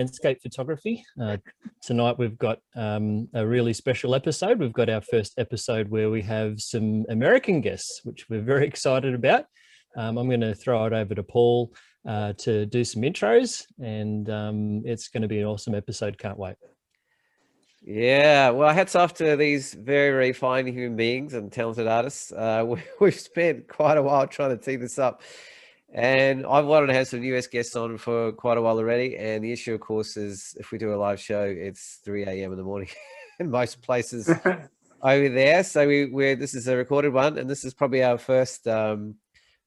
landscape photography. Tonight we've got a really special episode. We've got our first episode where we have some American guests, which we're very excited about. I'm going to throw it over to Paul to do some intros, and it's going to be an awesome episode. Can't wait. Yeah, well, hats off to these very, very fine human beings and talented artists. We've spent quite a while trying to tee this up. And I've wanted to have some US guests on for quite a while already. And the issue, of course, is if we do a live show, it's 3 a.m. in the morning in most places over there. So this is a recorded one. And this is probably our first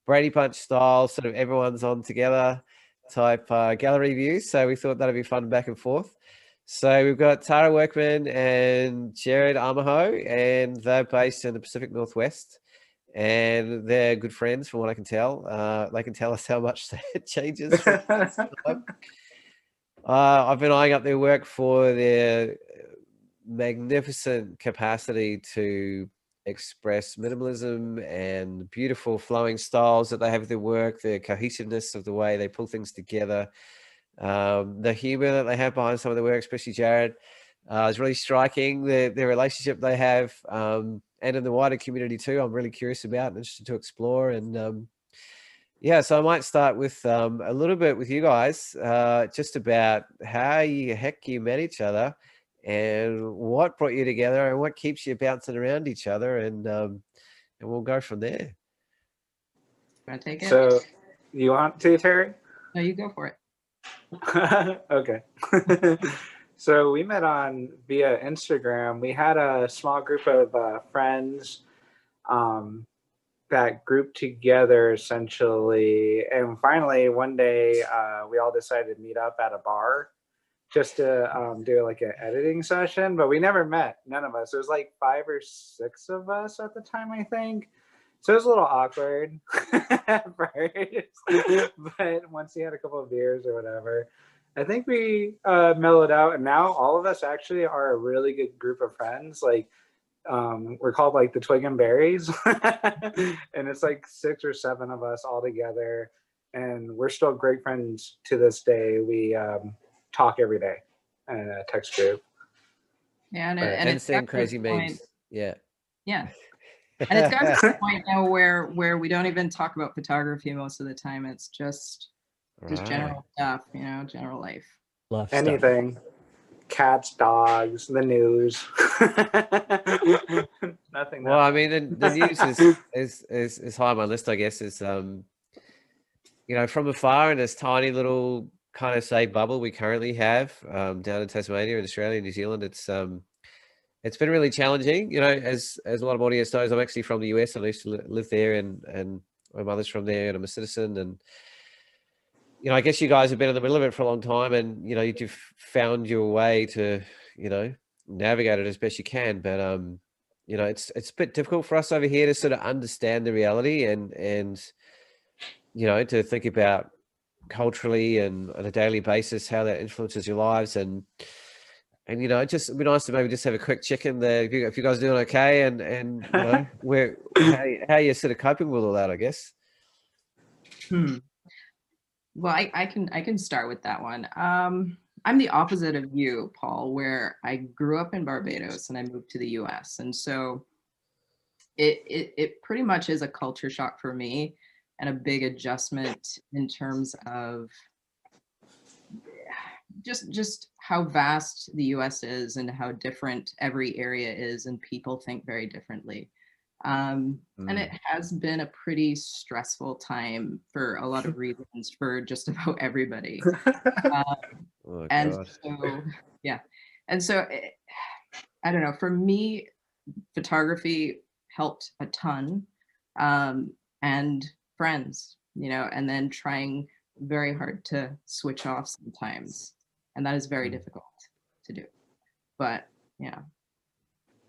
Brady Bunch style, sort of everyone's on together type gallery view. So we thought that'd be fun back and forth. So we've got Tara Workman and Jerad Armijo, and they're based in the Pacific Northwest. And they're good friends from what I can tell. They can tell us how much that changes. I've been eyeing up their work for their magnificent capacity to express minimalism and beautiful flowing styles that they have with their work, the cohesiveness of the way they pull things together, the humor that they have behind some of the work, especially Jerad, is really striking. The relationship they have, and in the wider community too, I'm really curious about and interested to explore. And yeah, so I might start with a little bit with you guys, just about how you met each other and what brought you together and what keeps you bouncing around each other, and we'll go from there. Want to take it? So you want to, Terry? No, you go for it. Okay. So we met via Instagram. We had a small group of friends that grouped together essentially. And finally, one day, we all decided to meet up at a bar just to do like an editing session. But we never met, none of us. It was like 5 or 6 of us at the time, I think. So it was a little awkward at first. But once we had a couple of beers or whatever, I think we mellowed out, and now all of us actually are a really good group of friends. Like, we're called like the Twig and Berries, and it's like 6 or 7 of us all together, and we're still great friends to this day. We talk every day in a text group. Yeah, and it's same crazy memes. Yeah. And it's gotten to the point now where we don't even talk about photography most of the time. It's just general stuff, general life. Anything. Cats, dogs, the news. Nothing. Well, I mean, the news is high on my list, I guess. Is from afar in this tiny little kind of safe bubble we currently have down in Tasmania and Australia and New Zealand. It's been really challenging, as a lot of audience knows. I'm actually from the US. I used to live there, and my mother's from there, and I'm a citizen. And I guess you guys have been in the middle of it for a long time, and you've found your way to navigate it as best you can. But it's a bit difficult for us over here to sort of understand the reality and to think about culturally and on a daily basis how that influences your lives. And it'd just be nice to maybe just have a quick check-in there if you guys are doing okay, and how you're sort of coping with all that, I guess. Well, I can start with that one. I'm the opposite of you, Paul, where I grew up in Barbados and I moved to the US. And so it pretty much is a culture shock for me and a big adjustment in terms of just how vast the US is and how different every area is, and people think very differently. And it has been a pretty stressful time for a lot of reasons for just about everybody. So I don't know, for me, photography helped a ton, and friends, and then trying very hard to switch off sometimes. And that is very difficult to do. But yeah.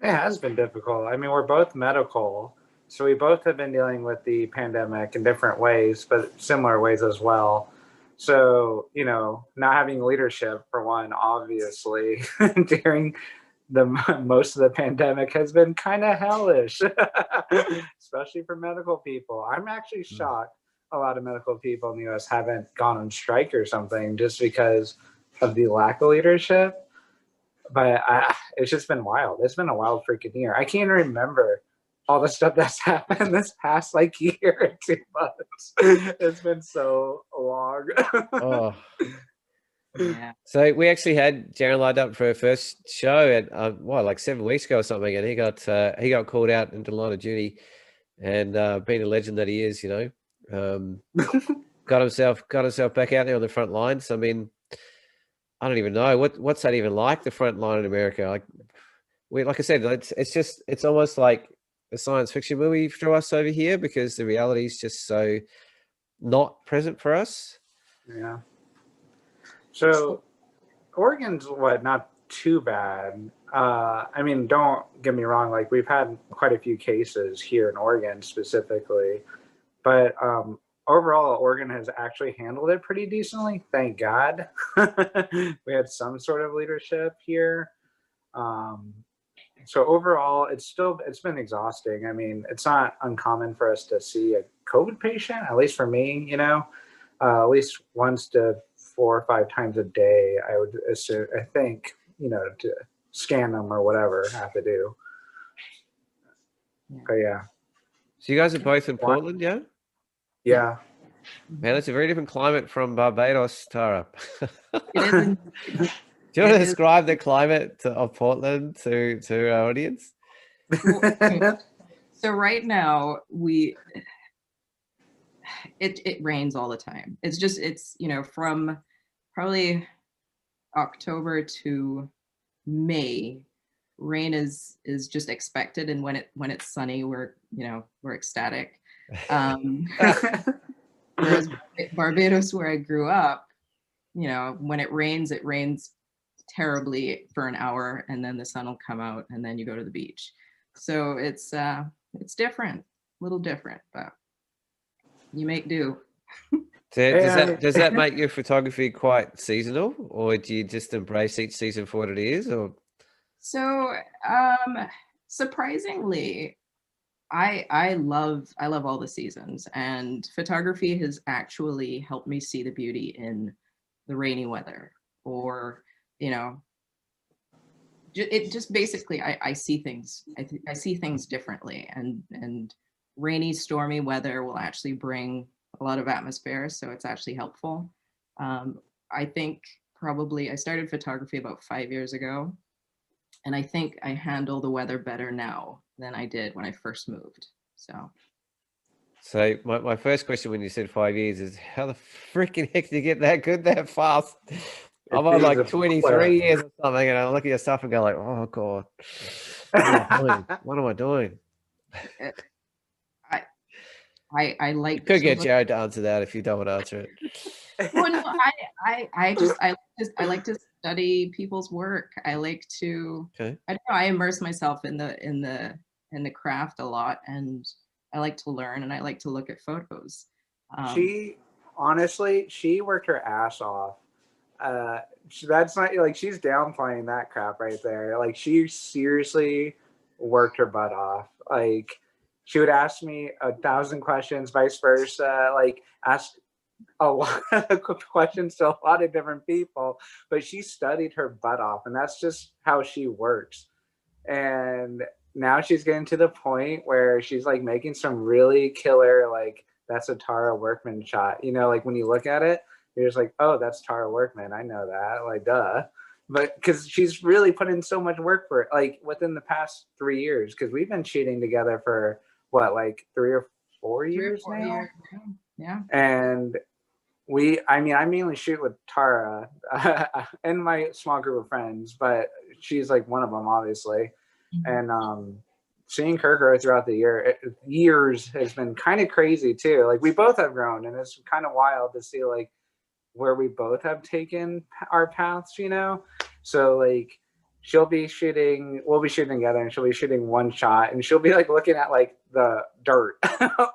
It has been difficult. I mean, we're both medical, so we both have been dealing with the pandemic in different ways, but similar ways as well. So, not having leadership, for one, obviously, during most of the pandemic has been kind of hellish, especially for medical people. I'm actually shocked a lot of medical people in the US haven't gone on strike or something, just because of the lack of leadership. But it's just been wild. It's been a wild freaking year. I can't remember all the stuff that's happened this past like year or 2 months. It's been so long. Oh. Yeah. So we actually had Jerad lined up for our first show at like 7 weeks ago or something, and he got called out into the line of duty, and being a legend that he is, you know, got himself back out there on the front lines. I mean, I don't even know what's that even like, the front line in America. Like I said, it's almost like a science fiction movie for us over here, because the reality is just so not present for us. Yeah. So Oregon's not too bad. I mean, don't get me wrong, like we've had quite a few cases here in Oregon specifically, but overall Oregon has actually handled it pretty decently, thank God. We had some sort of leadership here. So overall it's been exhausting. I mean, it's not uncommon for us to see a COVID patient, at least for me, you know, at least once to 4 or 5 times a day, I would assume, I think, you know, to scan them or whatever I have to do. But yeah. So you guys are both in Portland, yeah? Yeah. Man, it's a very different climate from Barbados, Tara. It is. Do you want to describe the climate of Portland to our audience? So right now it rains all the time. It's you know, from probably October to May, rain is just expected, and when it's sunny, we're ecstatic. Whereas Barbados, where I grew up, you know, when it rains terribly for an hour, and then the sun will come out, and then you go to the beach. So it's different, a little different, but you make do. Does that make your photography quite seasonal, or do you just embrace each season for what it is? Or so surprisingly, I love all the seasons, and photography has actually helped me see the beauty in the rainy weather, or you know, it just basically I see things I see things differently, and rainy, stormy weather will actually bring a lot of atmosphere, so it's actually helpful. I think probably I started photography about 5 years ago, and I think I handle the weather better now than I did when I first moved. So my first question when you said 5 years is, how the freaking heck do you get that good that fast? I'm on like 23 years or something, and I look at your stuff and go like, oh God, what am I doing? I like You could get Jerad to answer that if you don't want to answer it. Well, no, I like to study people's work. I like to, Okay. I don't know, I immerse myself in the craft a lot, and I like to learn, and I like to look at photos. She honestly, she worked her ass off. That's not like she's downplaying that crap right there. Like she seriously worked her butt off. Like she would ask me 1,000 questions, vice versa. Like ask a lot of questions to a lot of different people, but she studied her butt off, and that's just how she works. And now she's getting to the point where she's like making some really killer, like that's a Tara Workman shot. You know, like when you look at it, you're just like, oh, that's Tara Workman. I know that, like, duh. But because she's really put in so much work for it, like within the past 3 years, because we've been shooting together for what, like 3 or 4 years now? Yeah. And I mainly shoot with Tara and my small group of friends, but she's like one of them, obviously. Mm-hmm. And seeing her grow throughout the years has been kind of crazy too. Like we both have grown, and it's kind of wild to see like where we both have taken our paths, you know? So like we'll be shooting together, and she'll be shooting one shot, and she'll be like looking at like the dirt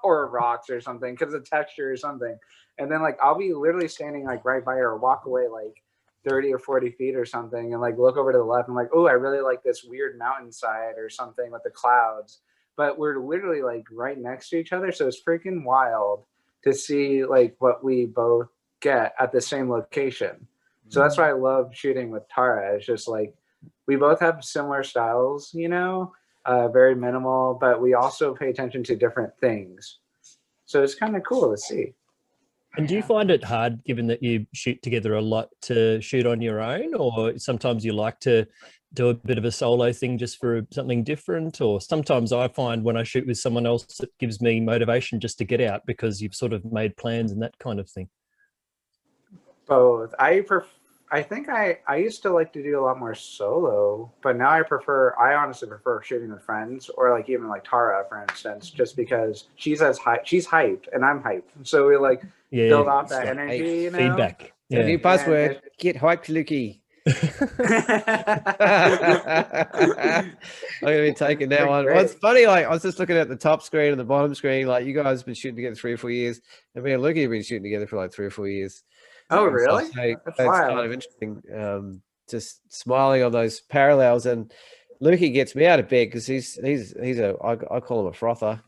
or rocks or something because of texture or something. And then like I'll be literally standing like right by her, walk away like 30 or 40 feet or something, and like look over to the left and like, oh, I really like this weird mountainside or something with the clouds. But we're literally like right next to each other. So it's freaking wild to see like what we both get at the same location. So that's why I love shooting with Tara. It's just like we both have similar styles, you know, very minimal, but we also pay attention to different things. So it's kind of cool to see. And do you find it hard, given that you shoot together a lot, to shoot on your own, or sometimes you like to do a bit of a solo thing just for something different? Or sometimes I find when I shoot with someone else, it gives me motivation just to get out because you've sort of made plans and that kind of thing. Both. I think I used to like to do a lot more solo, but now I honestly prefer shooting with friends, or like even like Tara, for instance, just because she's hyped and I'm hyped. So we like build off that energy, you know? Feedback. Yeah. New buzzword, get hyped, Lukey. I'm gonna be taking that one. Well, it's funny, like I was just looking at the top screen and the bottom screen, like you guys have been shooting together 3 or 4 years, and me and Lukey have been shooting together for like 3 or 4 years. Oh, really? So that's kind of interesting. Just smiling on those parallels. And Lukey gets me out of bed because I call him a frother,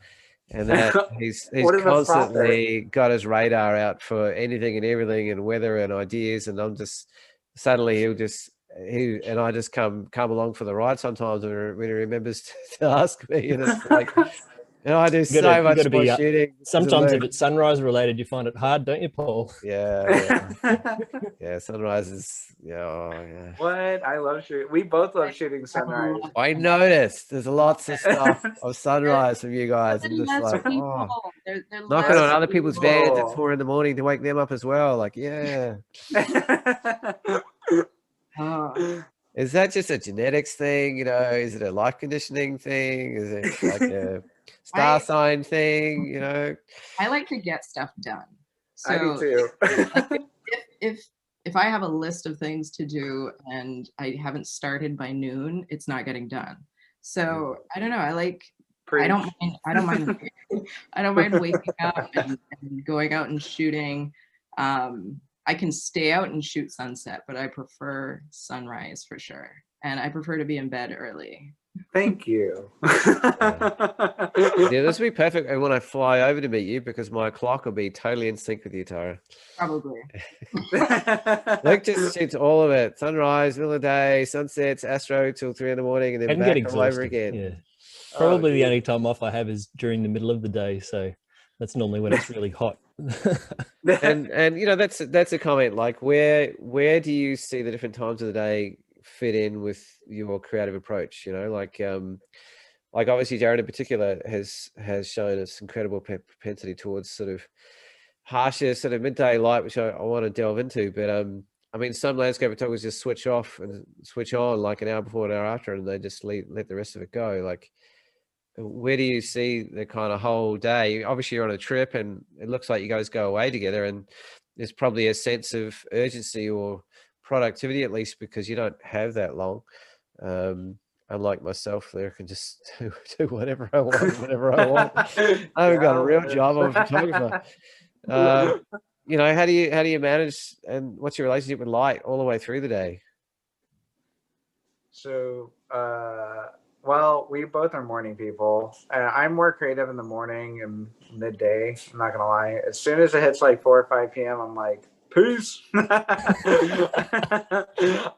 and that he's constantly got his radar out for anything and everything and weather and ideas. And I'm just suddenly he and I just come along for the ride sometimes when he remembers to ask me, and it's like. I do so much more shooting. Sometimes if it's sunrise related, you find it hard, don't you, Paul? Yeah. Yeah, sunrise is, yeah. What? I love shooting. We both love shooting sunrise. I noticed there's lots of stuff of sunrise from you guys. I'm just like, they're knocking on other people's beds at 4 a.m. to wake them up as well. Like, yeah. Is that just a genetics thing? You know, is it a life conditioning thing? Is it like a star sign thing? You know, I like to get stuff done. So I do too. if I have a list of things to do and I haven't started by noon, it's not getting done. So I don't know. I don't mind waking up and going out and shooting. I can stay out and shoot sunset, but I prefer sunrise for sure. And I prefer to be in bed early. Thank you. Yeah, this will be perfect. And when I fly over to meet you, because my clock will be totally in sync with you, Tara. Probably. Luke just shoots all of it: sunrise, middle of the day, sunsets, astro till 3 a.m, and then back all over again. Yeah. Probably the only time off I have is during the middle of the day, so that's normally when it's really hot. and you know, that's a comment. Like, where do you see the different times of the day fit in with your creative approach? You know, like obviously Jerad in particular has shown us incredible propensity towards sort of harsher sort of midday light, which I want to delve into. But I mean, some landscape photographers just switch off and switch on like an hour before, an hour after, and they just let the rest of it go. Like, where do you see the kind of whole day? Obviously you're on a trip and it looks like you guys go away together, and there's probably a sense of urgency or productivity, at least because you don't have that long. Unlike myself, there I can just do whatever I want, whenever I want. I haven't got a real job. I'm a photographer. You know, how do you manage, and what's your relationship with light all the way through the day? So, well, we both are morning people. I'm more creative in the morning and midday. I'm not gonna lie. As soon as it hits like 4 or 5 p.m., I'm like, peace.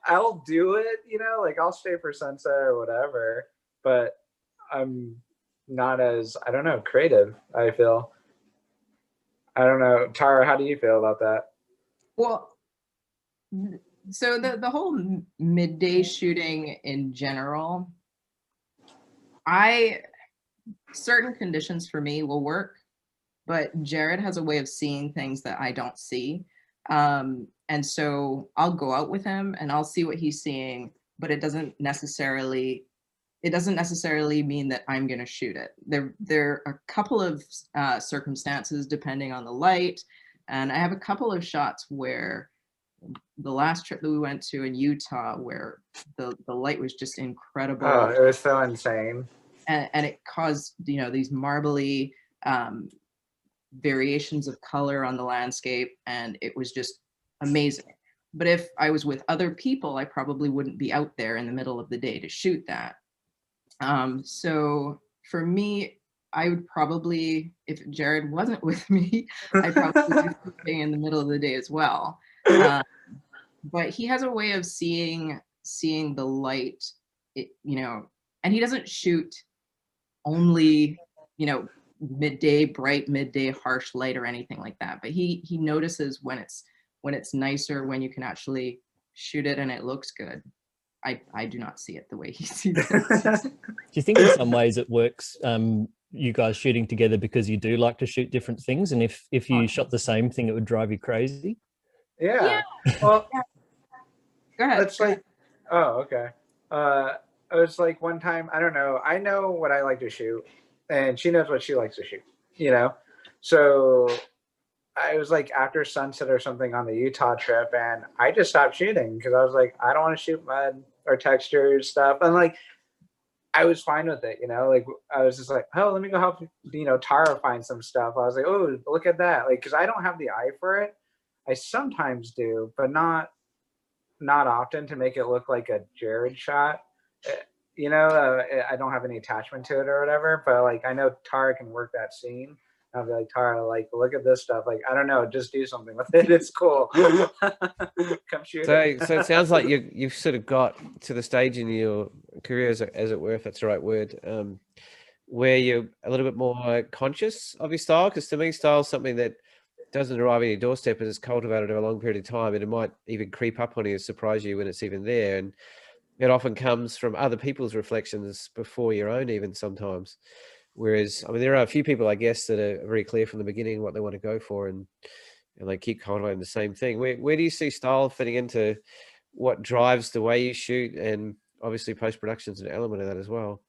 I'll do it, you know, like I'll stay for sunset or whatever, but I'm not as, I don't know, creative, I feel. I don't know. Tara, how do you feel about that? Well, so the whole midday shooting in general, certain conditions for me will work, but Jerad has a way of seeing things that I don't see. And so I'll go out with him and I'll see what he's seeing, but it doesn't necessarily mean that I'm going to shoot it. There are a couple of circumstances depending on the light. And I have a couple of shots where the last trip that we went to in Utah, where the light was just incredible. Oh, it was so insane. And it caused, you know, these marbly variations of color on the landscape, and it was just amazing. But if I was with other people, I probably wouldn't be out there in the middle of the day to shoot that. So for me, I would probably, if Jerad wasn't with me, I'd probably be shooting in the middle of the day as well. but he has a way of seeing the light, you know, and he doesn't shoot only, you know, midday, bright midday, harsh light or anything like that. But he notices when it's nicer, when you can actually shoot it and it looks good. I do not see it the way he sees it. Do you think in some ways it works, you guys shooting together, because you do like to shoot different things, and if you shot the same thing, it would drive you crazy? Yeah. Well, Go ahead. it's like, oh, okay. It was like one time, I don't know, I know what I like to shoot, and she knows what she likes to shoot, you know? So I was like after sunset or something on the Utah trip, and I just stopped shooting because I was like, I don't want to shoot mud or textures stuff. And like, I was fine with it, you know, like I was just like, oh, let me go help, you know, Tara find some stuff. I was like, oh, look at that. Like, cause I don't have the eye for it. I sometimes do, but not often, to make it look like a Jerad shot. You know, I don't have any attachment to it or whatever, but like, I know Tara can work that scene. I'll be like, Tara, like, look at this stuff. Like, I don't know, just do something with it. It's cool. Come shoot it. So it sounds like you've sort of got to the stage in your career, as it were, if that's the right word, where you're a little bit more conscious of your style. Because to me, style is something that doesn't arrive on your doorstep, and it's cultivated over a long period of time, and it might even creep up on you and surprise you when it's even there. And it often comes from other people's reflections before your own, even sometimes. Whereas, I mean, there are a few people, I guess, that are very clear from the beginning what they want to go for, and they keep cultivating the same thing. Where do you see style fitting into what drives the way you shoot? And obviously post-production is an element of that as well.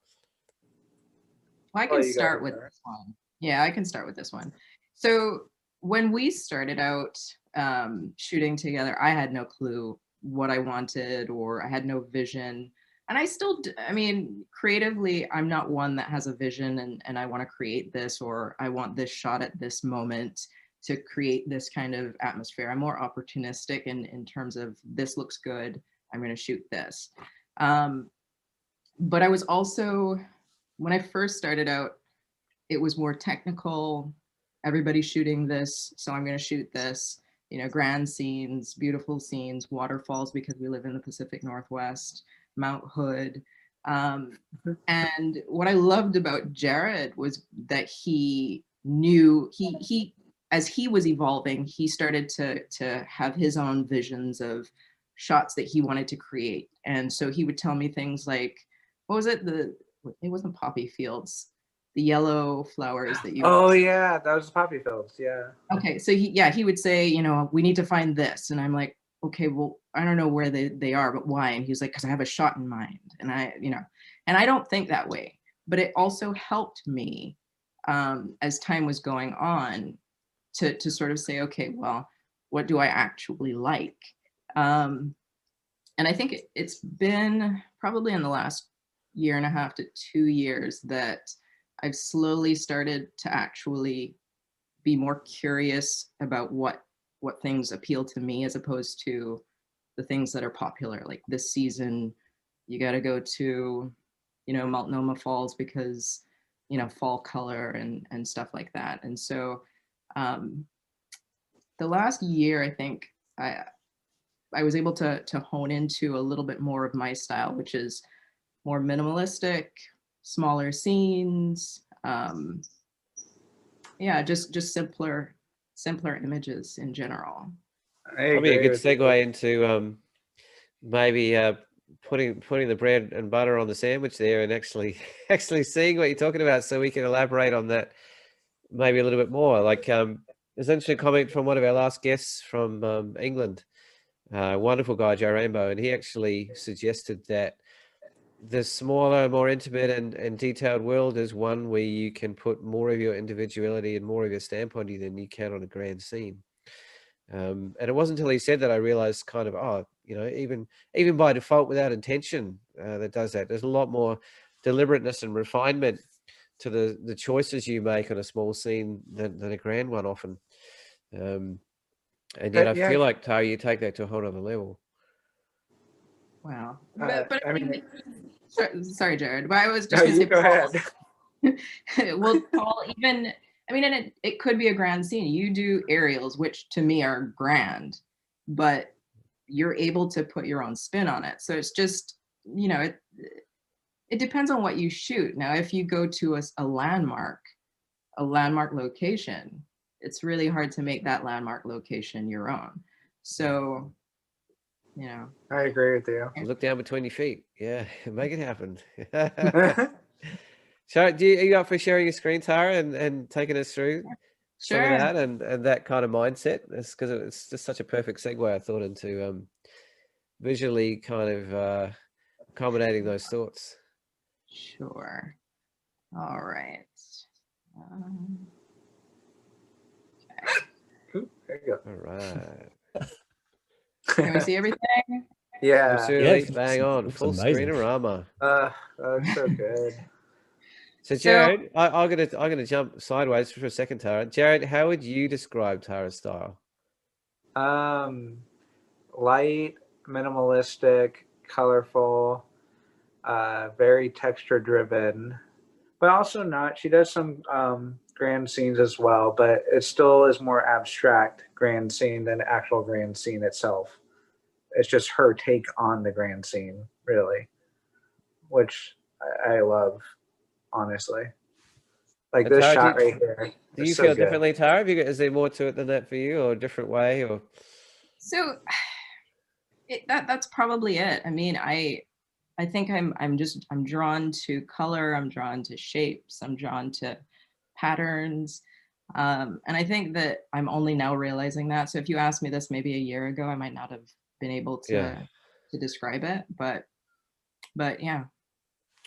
Well, I can start with this one. Yeah, I can start with this one. So when we started out shooting together, I had no clue what I wanted, or I had no vision. And I still, I mean, creatively, I'm not one that has a vision and I want to create this, or I want this shot at this moment to create this kind of atmosphere. I'm more opportunistic in terms of, this looks good, I'm going to shoot this. But I was also, when I first started out, it was more technical. Everybody's shooting this, so I'm going to shoot this. You know, grand scenes, beautiful scenes, waterfalls, because we live in the Pacific Northwest, Mount Hood. And what I loved about Jerad was that he knew, he as he was evolving, he started to have his own visions of shots that he wanted to create. And so he would tell me things like, what was it? It wasn't poppy fields, the yellow flowers that you. Oh yeah, that was poppy fields. Yeah. Okay, so he would say, you know, we need to find this, and I'm like, okay, well, I don't know where they are, but why? And he's like, because I have a shot in mind. And I, you know, and I don't think that way, but it also helped me as time was going on to sort of say, okay, well, what do I actually like? And I think it's been probably in the last 1.5 to 2 years that I've slowly started to actually be more curious about what things appeal to me, as opposed to the things that are popular. Like this season, you got to go to, you know, Multnomah Falls because, you know, fall color and stuff like that. And so the last year, I think I was able to hone into a little bit more of my style, which is more minimalistic, smaller scenes. Yeah, just simpler images in general. Probably a good segue into maybe putting the bread and butter on the sandwich there, and actually seeing what you're talking about, so we can elaborate on that maybe a little bit more. Like there's an interesting comment from one of our last guests from England, wonderful guy, Joe Rainbow, and he actually suggested that the smaller, more intimate and detailed world is one where you can put more of your individuality and more of your stamp on you than you can on a grand scene. And it wasn't until he said that I realized kind of, oh, you know, even by default, without intention, that does that. There's a lot more deliberateness and refinement to the choices you make on a small scene than a grand one often. And yet I feel like, Tara, you take that to a whole other level. Wow. But I mean, sorry, Jerad, but I was just going to say, go ahead. Well, Paul, even, I mean, and it could be a grand scene. You do aerials, which to me are grand, but you're able to put your own spin on it. So it's just, you know, it depends on what you shoot. Now, if you go to a landmark location, it's really hard to make that landmark location your own. So, you know. I agree with you. Look down between your feet. Yeah, make it happen. So, are you up for sharing your screen, Tara, and taking us through some of Sure. that and that kind of mindset? It's because it's just such a perfect segue, I thought, into visually kind of accommodating those thoughts. Sure. All right. Ooh, there you All right. Can we see everything? go. Yeah. Absolutely, Yeah, bang on, looks full amazing. screenorama. That's so good. So, Jerad, I'm gonna jump sideways for a second, Tara. Jerad, how would you describe Tara's style? Light, minimalistic, colorful, very texture driven, but also not. She does some grand scenes as well, but it still is more abstract grand scene than actual grand scene itself. It's just her take on the grand scene, really, which I love, honestly. Like And this Tara, shot right here. Do is you so feel good. differently, Tara? Is there more to it than that for you, or a different way, or? So that's probably it. I mean, I think I'm drawn to color, I'm drawn to shapes, I'm drawn to patterns. And I think that I'm only now realizing that. So if you asked me this maybe a year ago, I might not have been able to describe it, but yeah.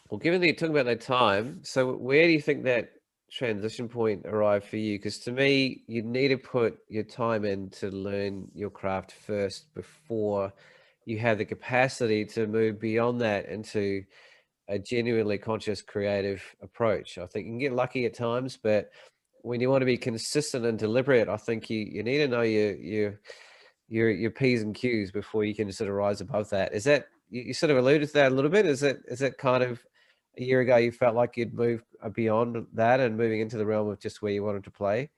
Well, given that you're talking about that time, so where do you think that transition point arrived for you? Because to me, you need to put your time in to learn your craft first before you have the capacity to move beyond that into a genuinely conscious, creative approach. I think you can get lucky at times, but when you want to be consistent and deliberate, I think you need to know your P's and Q's before you can sort of rise above that. Is that you sort of alluded to that a little bit? Is it kind of a year ago you felt like you'd moved beyond that and moving into the realm of just where you wanted to play?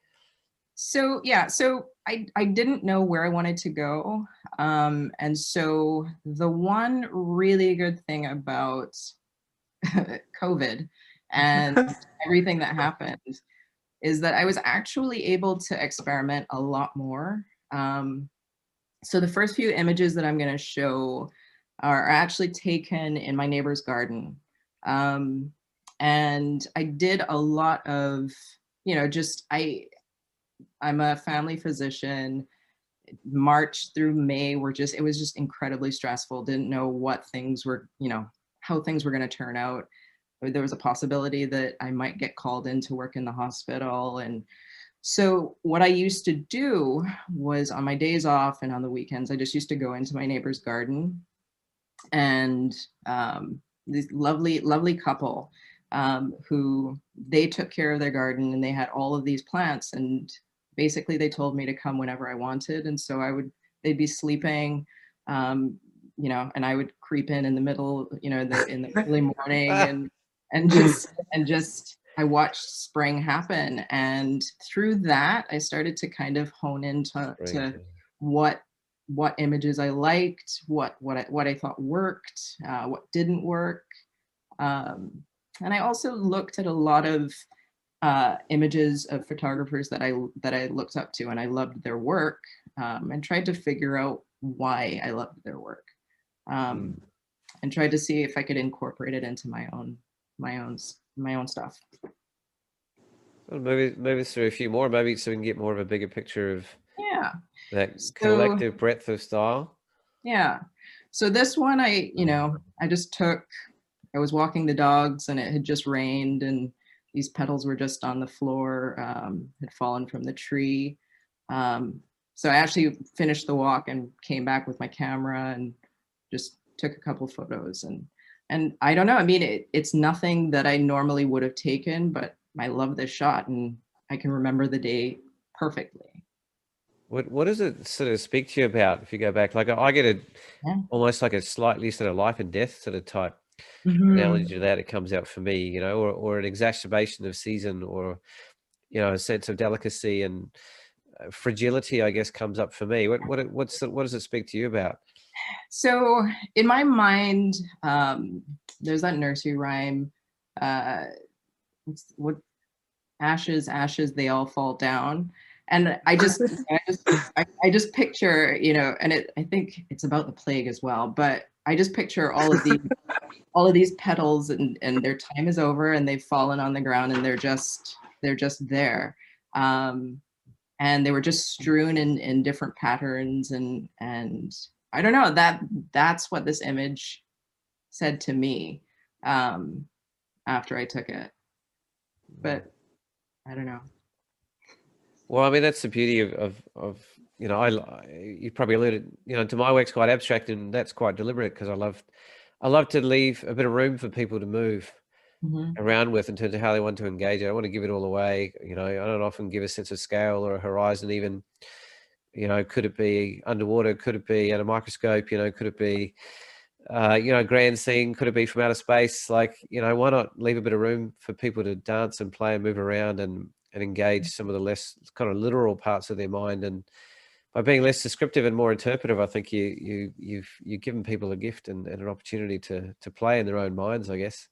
So yeah, so I didn't know where I wanted to go. And so the one really good thing about COVID and everything that happened is that I was actually able to experiment a lot more. So the first few images that I'm going to show are actually taken in my neighbor's garden. And I did a lot of, you know, just I'm a family physician. March through May it was just incredibly stressful. Didn't know what things were, you know, how things were going to turn out. There was a possibility that I might get called in to work in the hospital. And so what I used to do was on my days off and on the weekends, I just used to go into my neighbor's garden, and this lovely couple who they took care of their garden, and they had all of these plants, and basically they told me to come whenever I wanted. And so they'd be sleeping, you know, and I would creep in the middle, you know, in the early morning and just I watched spring happen. And through that, I started to kind of hone into what images I liked, what I thought worked, what didn't work. And I also looked at a lot of images of photographers that I looked up to, and I loved their work, and tried to figure out why I loved their work, and tried to see if I could incorporate it into my own stuff. Well, maybe through a few more, maybe so we can get more of a bigger picture of that collective breadth of style. Yeah. So this one, I was walking the dogs, and it had just rained, and these petals were just on the floor, had fallen from the tree. So I actually finished the walk and came back with my camera and just took a couple photos. And I don't know, I mean, it's nothing that I normally would have taken, but I love this shot, and I can remember the day perfectly. What does it sort of speak to you about if you go back? Like I get almost like a slightly sort of life and death sort of type analogy to that. It comes out for me, you know, or an exacerbation of season, or, you know, a sense of delicacy and fragility, I guess, comes up for me. What does it speak to you about? So in my mind, there's that nursery rhyme, what ashes, ashes, they all fall down. And I just picture, you know, and I think it's about the plague as well, but I just picture all of these petals, and their time is over and they've fallen on the ground, and they're just there. And they were just strewn in different patterns, and I don't know, that's what this image said to me after I took it. But I don't know. Well, I mean, that's the beauty of you know, you probably alluded, you know, to my work's quite abstract, and that's quite deliberate because I love to leave a bit of room for people to move around with in terms of how they want to engage. I don't want to give it all away. You know, I don't often give a sense of scale or a horizon even. You know, could it be underwater? Could it be at a microscope? You know, could it be, you know, grand scene? Could it be from outer space? Like, you know, why not leave a bit of room for people to dance and play and move around and engage some of the less kind of literal parts of their mind. And by being less descriptive and more interpretive, I think you've given people a gift and an opportunity to play in their own minds, I guess.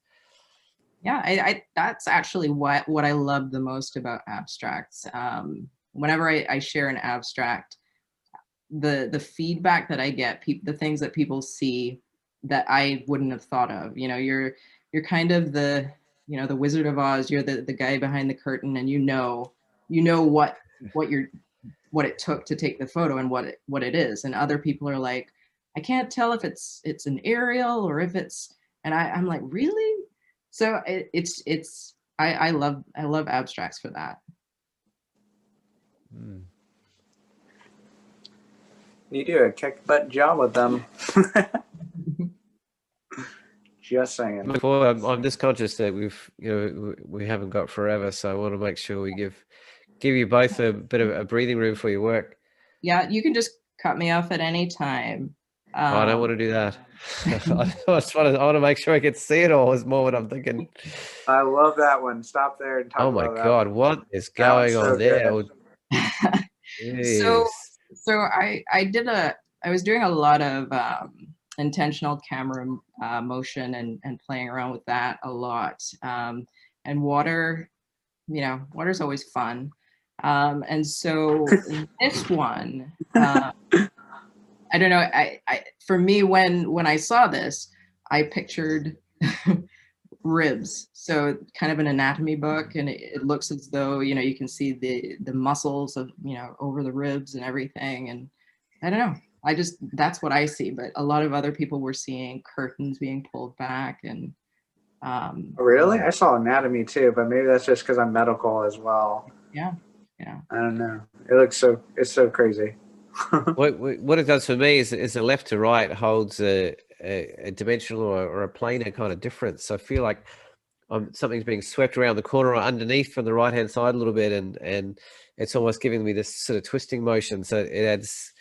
Yeah, I that's actually what I love the most about abstracts. Whenever I share an abstract, the feedback that I get, the things that people see that I wouldn't have thought of. You know, you're kind of the, you know, the Wizard of Oz. You're the guy behind the curtain, and you know what it took to take the photo and what it is. And other people are like, I can't tell if it's an aerial or if it's, and I'm like, really? So I love abstracts for that. You do a kick butt job with them. Just saying. I'm just conscious that we haven't got forever, so I want to make sure we give you both a bit of a breathing room for your work. Yeah, you can just cut me off at any time. I don't want to do that. I want to make sure I get to see it all. Is more what I'm thinking. I love that one. Stop there and talk. Oh my God, what is going on there? So I was doing a lot of intentional camera motion and playing around with that a lot. And water, you know, water's always fun. And so this one, I don't know, I for me, when I saw this, I pictured ribs. So kind of an anatomy book, and it looks as though, you know, you can see the muscles of, you know, over the ribs and everything. And I don't know, that's what I see, but a lot of other people were seeing curtains being pulled back. And really, I saw anatomy too, but maybe that's just because I'm medical as well. Yeah. I don't know. It's so crazy. What it does for me is the left to right holds a dimensional or a planar kind of difference. So I feel like something's being swept around the corner or underneath from the right hand side a little bit, and it's almost giving me this sort of twisting motion. So it adds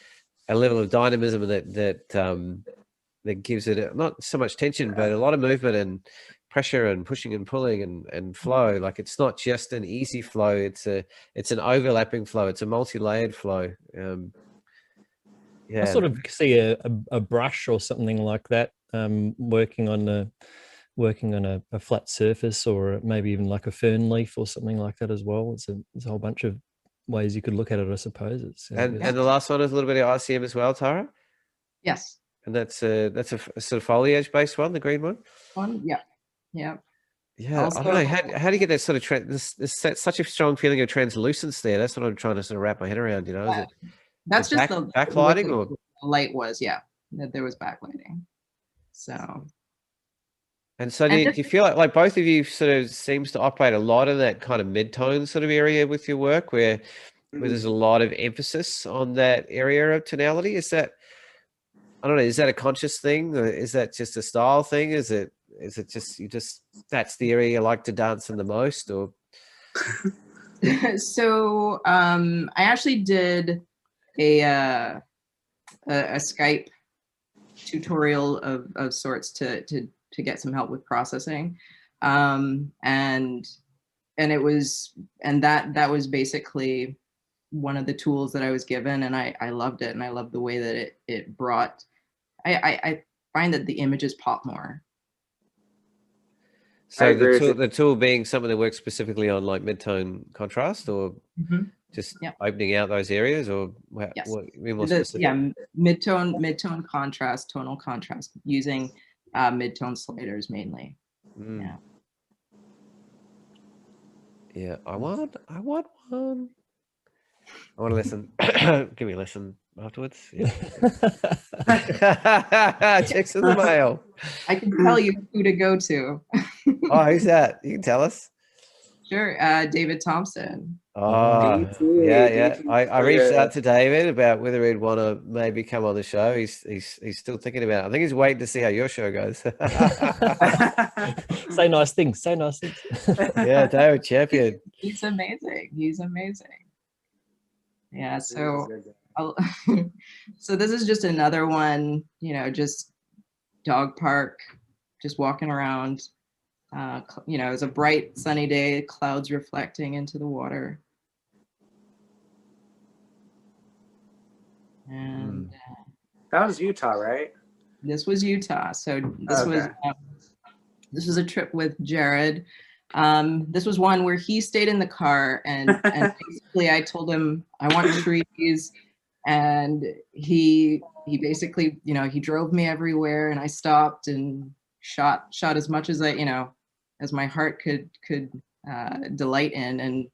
a level of dynamism that gives it not so much tension, but a lot of movement and pressure and pushing and pulling and flow. Like, it's not just an easy flow; it's an overlapping flow. It's a multi-layered flow. Yeah, I sort of see a brush or something like that, working on a flat surface, or maybe even like a fern leaf or something like that as well. It's a whole bunch of ways you could look at it, I suppose. And the last one is a little bit of ICM as well, Tara. Yes. And that's a sort of foliage based one, the green one. Yeah. Yeah, Also, I don't know. How do you get that sort of this such a strong feeling of translucence there? That's what I'm trying to sort of wrap my head around. You know, is it? That's just the backlighting, or the light was, yeah, that there was backlighting. So. And so do you feel like both of you sort of seems to operate a lot in that kind of mid-tone sort of area with your work, where there's a lot of emphasis on that area of tonality? Is that, I don't know, is that a conscious thing, or is that just a style thing? Is it just that's the area you like to dance in the most, or? So I actually did a Skype tutorial of sorts to get some help with processing, and that was basically one of the tools that I was given, and I loved it, and I loved the way that it brought I find that the images pop more. So agree with you. the tool being something that works specifically on like mid-tone contrast, or just Yeah. opening out those areas, or what Yes. you mean more specific? Mid-tone contrast, tonal contrast, using mid-tone sliders mainly. Mm. Yeah, I want one. I want to listen. Give me a listen afterwards. Yeah. Checks in the mail. I can tell you who to go to. Oh, who's that? You can tell us. Sure, David Thompson. Oh, DT, yeah. DT. I reached out to David about whether he'd want to maybe come on the show. He's still thinking about it. I think he's waiting to see how your show goes. Say nice things. Say nice things. Yeah, David Champion. He's amazing. He's amazing. Yeah. So, so this is just another one. You know, just dog park, just walking around. You know, it was a bright sunny day, clouds reflecting into the water. And That was Utah, right? this was Utah. So this Okay. was a trip with Jerad. This was one where he stayed in the car, and basically I told him I want trees, and he basically, you know, he drove me everywhere, and I stopped and shot as much as as my heart could delight in, and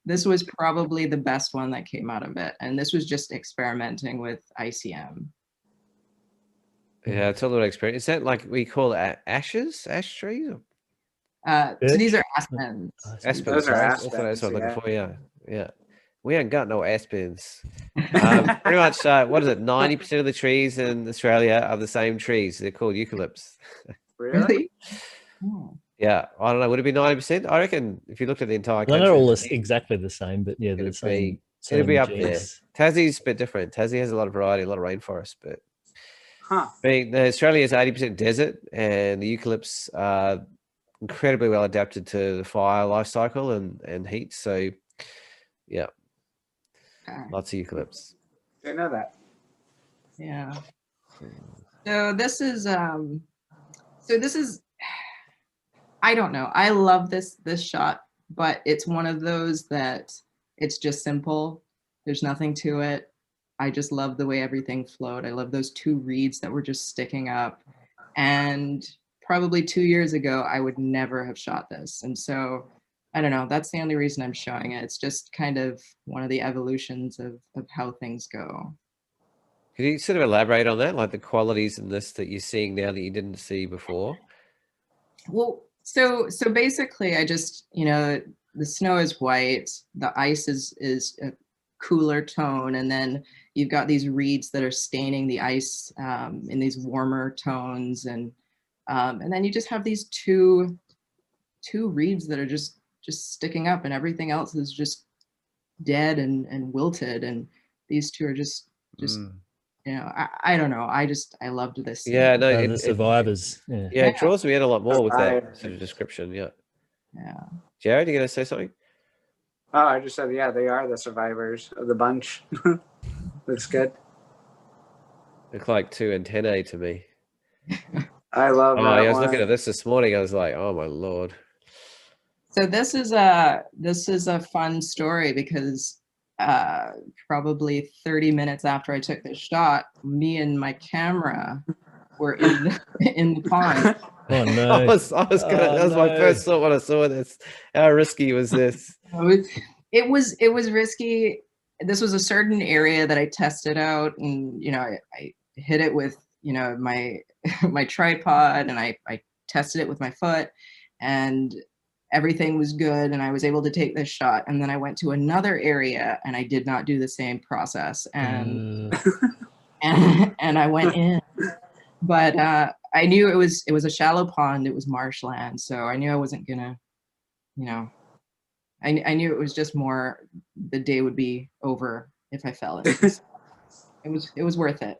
this was probably the best one that came out of it, and this was just experimenting with ICM. Yeah, it's a little experience. Is that like we call it ash trees? So these are aspens. Aspens. Those are That's what I was aspens, looking yeah. for. Yeah. We ain't got no aspens. Pretty much, what is it? 90% of the trees in Australia are the same trees. They're called eucalypts. Really? Oh. Yeah, I don't know. Would it be 90%? I reckon if you looked at the entire They're country, not all exactly the same, but yeah, they're the it'd same. it'd be same up there. genes. Tassie's a bit different. Tassie has a lot of variety, a lot of rainforest, but Huh. Australia is 80% desert, and the eucalypts are incredibly well adapted to the fire life cycle and heat. So, yeah, Okay. lots of eucalypts. Didn't know that. Yeah. So this is I don't know. I love this shot, but it's one of those that it's just simple. There's nothing to it. I just love the way everything flowed. I love those two reeds that were just sticking up. And probably 2 years ago, I would never have shot this. And so I don't know. That's the only reason I'm showing it. It's just kind of one of the evolutions of how things go. Could you sort of elaborate on that, like the qualities in this that you're seeing now that you didn't see before? Well, so basically, I just, you know, the snow is white, the ice is a cooler tone, and then you've got these reeds that are staining the ice in these warmer tones, and then you just have these two reeds that are just sticking up, and everything else is just dead and wilted, and these two are just you know, I don't know. I loved this scene. Yeah, no, The survivors. Yeah. yeah, it draws me in a lot more with that Survivors. sort of description. Yeah. Yeah. Jared, you going to say something? Oh, I just said, yeah, they are the survivors of the bunch. Looks good. Look like two antennae to me. I love Oh, that I was one. looking at this morning. I was like, oh my Lord. So this is a fun story because probably 30 minutes after I took this shot, me and my camera were in the pond. Oh no! I was gonna. That was my first thought when I saw this. How risky was this? It was risky. This was a certain area that I tested out, and you know, I hit it with, you know, my my tripod, and I tested it with my foot, and everything was good, and I was able to take this shot. And then I went to another area, and I did not do the same process, and and I went in, but I knew it was a shallow pond. It was marshland, so I knew I wasn't gonna, you know, I knew it was just more, the day would be over if I fell in. It was worth it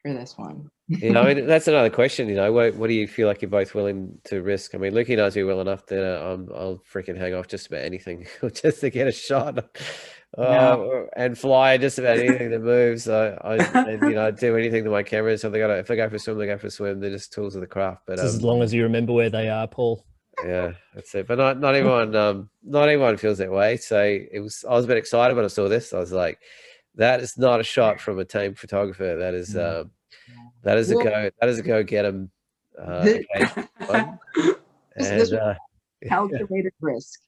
for this one. You know, I mean, that's another question. You know, what do you feel like you're both willing to risk? I mean, Lukey knows me well enough that I'll freaking hang off just about anything just to get a shot. And fly just about anything that moves. I do anything to my cameras. So if they go for a swim, they go for a swim. They're just tools of the craft. But as long as you remember where they are, Paul. Yeah, that's it. But not everyone feels that way. So I was a bit excited when I saw this. I was like, that is not a shot from a team photographer. That is a go get them. This was calculated risk.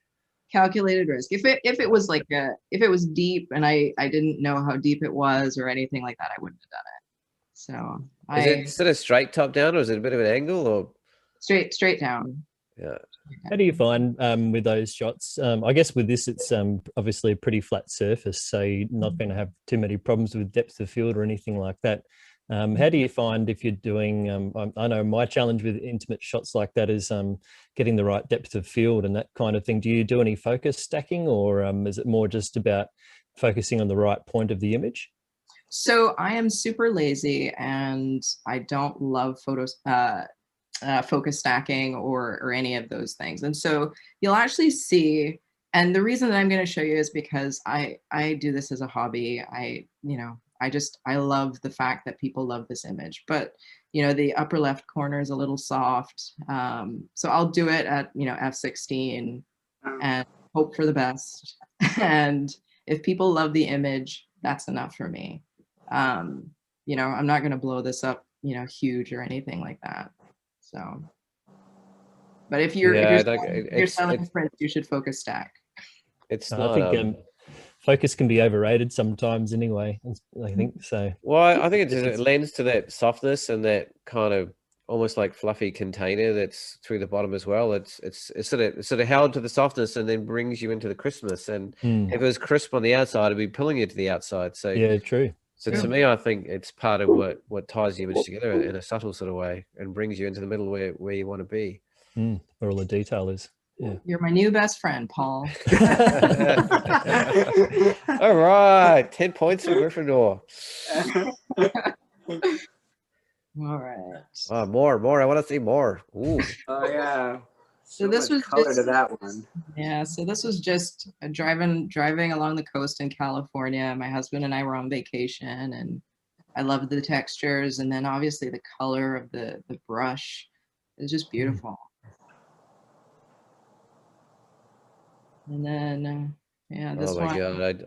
Calculated risk. If it was like if it was deep and I didn't know how deep it was or anything like that, I wouldn't have done it. So is it sort of straight top down, or is it a bit of an angle, or straight down? Yeah. How do you find with those shots? I guess with this, it's obviously a pretty flat surface, so you're not going to have too many problems with depth of field or anything like that. How do you find if you're doing, I know my challenge with intimate shots like that is getting the right depth of field and that kind of thing. Do you do any focus stacking, or is it more just about focusing on the right point of the image? So I am super lazy and I don't love focus stacking or any of those things. And so you'll actually see, and the reason that I'm going to show you is because I do this as a hobby. I love the fact that people love this image, but the upper left corner is a little soft. So I'll do it at, f16 and hope for the best. And if people love the image, that's enough for me. I'm not going to blow this up, huge or anything like that. So, but if you're selling prints, you should focus stack. It's I think focus can be overrated sometimes anyway, I think so. Well, I think it lends to that softness and that kind of almost like fluffy container that's through the bottom as well. It's sort of held to the softness and then brings you into the crispness. And if it was crisp on the outside, it'd be pulling you to the outside. So yeah, true. So to me, I think it's part of what ties the image together in a subtle sort of way and brings you into the middle where you want to be. Where all the detail is. Yeah. You're my new best friend, Paul. All right, 10 points for Gryffindor. All right. Oh, more. I want to see more. Ooh. Oh yeah. So this was color to that one. Yeah, so this was just driving along the coast in California. My husband and I were on vacation, and I loved the textures, and then obviously the color of the brush is just beautiful. And then this one. Oh my god,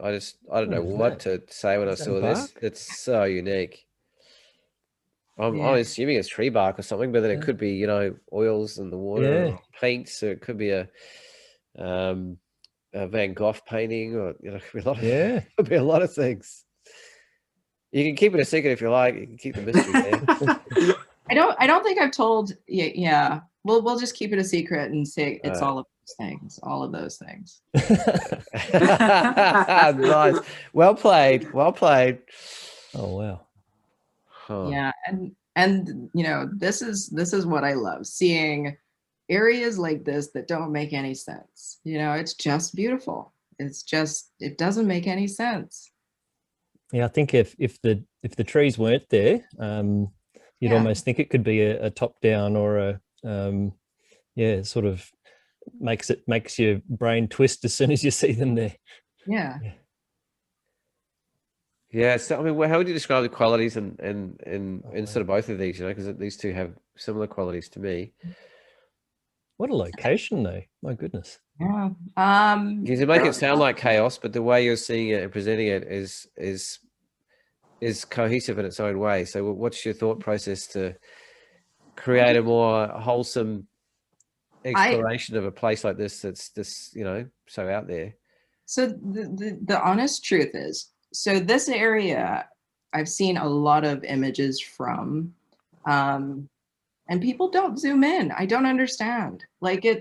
I don't know what to say when I saw this. It's so unique. I'm assuming it's tree bark or something, but then it could be, oils in the water, paints. So it could be a Van Gogh painting, or it could be it could be a lot of things. You can keep it a secret if you like. You can keep the mystery there. I don't think I've told. Yeah. We'll just keep it a secret and say it's all of those things. All of those things. Nice. Well played. Oh wow. Huh. Yeah, and this is what I love, seeing areas like this that don't make any sense. It's just beautiful. It doesn't make any sense. Yeah, I think if the trees weren't there, you'd almost think it could be a top down or a sort of makes your brain twist as soon as you see them there. Yeah. Yeah, so I mean, how would you describe the qualities in sort of both of these? Because these two have similar qualities to me. What a location, though! My goodness. Yeah. Because you make it sound like chaos, but the way you're seeing it and presenting it is cohesive in its own way. So, what's your thought process to create a more wholesome exploration of a place like this? That's just so out there. So the honest truth is. So this area, I've seen a lot of images from, and people don't zoom in. I don't understand. Like they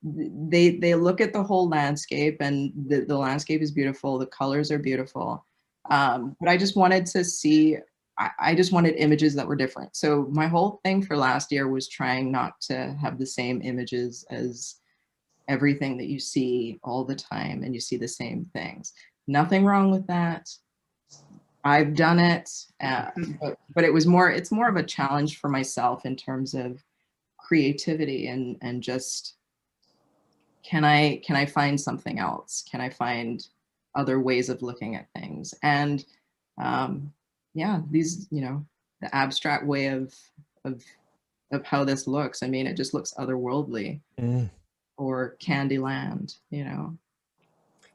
look at the whole landscape, and the landscape is beautiful. The colors are beautiful. But I just wanted to see, I just wanted images that were different. So my whole thing for last year was trying not to have the same images as everything that you see all the time, and you see the same things. Nothing wrong with that. I've done it, but it's more of a challenge for myself in terms of creativity and just can I find something else? Can I find other ways of looking at things? And yeah, these, you know, the abstract way of how this looks. I mean, it just looks otherworldly, or Candyland, you know.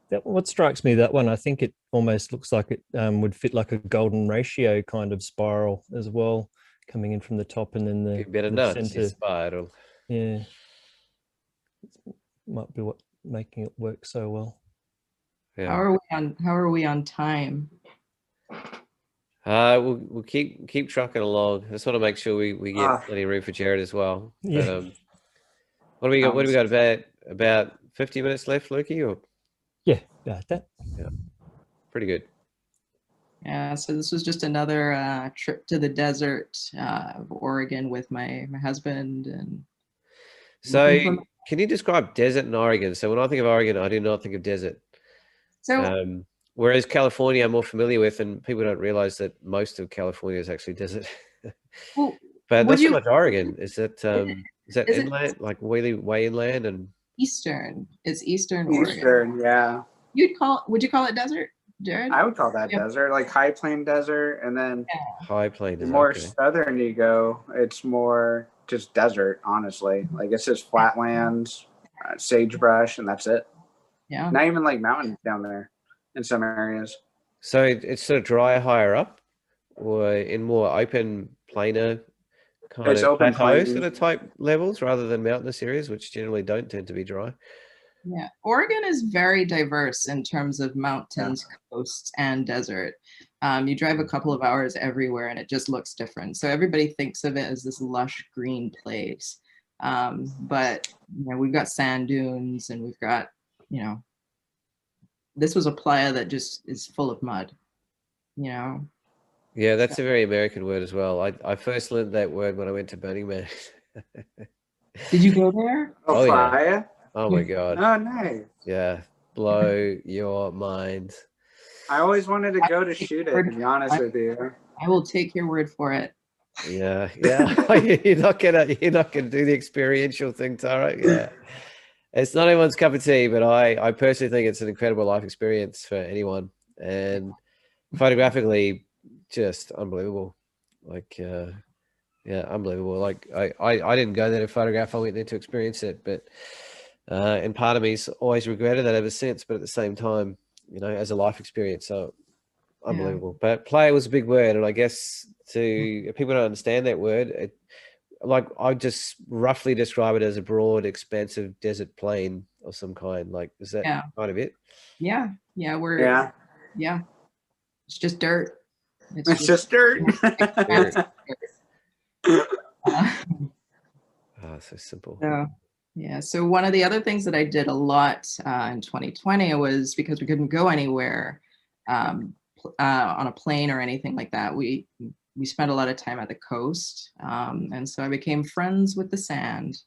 That what strikes me, that one, I think it almost looks like it would fit like a golden ratio kind of spiral as well, coming in from the top and then the Better not center. spiral. Yeah, might be what making it work so well. Yeah. How are we on time? We'll keep trucking along. I just want to make sure we get plenty of room for Jerad as well. Yeah. But what do we got? What do we got? About 50 minutes left, Lukey? Or Yeah, about that. yeah, pretty good. Yeah, so this was just another trip to the desert of Oregon with my husband. And so can you describe desert in Oregon? So when I think of Oregon, I do not think of desert. So whereas California I'm more familiar with, and people don't realize that most of California is actually desert. well, But not so much Oregon. Is that inland, it, like way inland and eastern? It's eastern Oregon. Eastern, yeah. Would you call it desert, Jerad? I would call that desert, like high plain desert, and then high plain. The more southern you go, it's more just desert. Honestly, like it's just flatlands, sagebrush, and that's it. Yeah. Not even like mountains down there in some areas. So it's sort of drier higher up, or in more open, plainer kind It's of open plateau plains. sort of type levels, rather than mountainous areas, which generally don't tend to be dry. Yeah, Oregon is very diverse in terms of mountains, coasts, and desert. You drive a couple of hours everywhere and it just looks different. So everybody thinks of it as this lush green place. But you know, we've got sand dunes, and we've got, you know, this was a playa that just is full of mud, you know. Yeah, that's a very American word as well. I first learned that word when I went to Burning Man. Did you go there? Oh, yeah. Playa? Oh my God. Oh, nice. Yeah. Blow your mind. I always wanted to go to shoot it, to be honest with you. I will take your word for it. Yeah. You're not gonna do the experiential thing, Tara. Yeah. It's not everyone's cup of tea, but I personally think it's an incredible life experience for anyone. And photographically, just unbelievable. Like unbelievable. Like I didn't go there to photograph, I went there to experience it. But and part of me's always regretted that ever since, but at the same time, you know, as a life experience, so unbelievable. But play was a big word, and I guess if people don't understand that word, like I just roughly describe it as a broad, expansive desert plain of some kind. Like, is that kind of it? Yeah. It's just dirt. It's just dirt. So simple. So one of the other things that I did a lot in 2020 was, because we couldn't go anywhere on a plane or anything like that, we spent a lot of time at the coast, and so I became friends with the sand.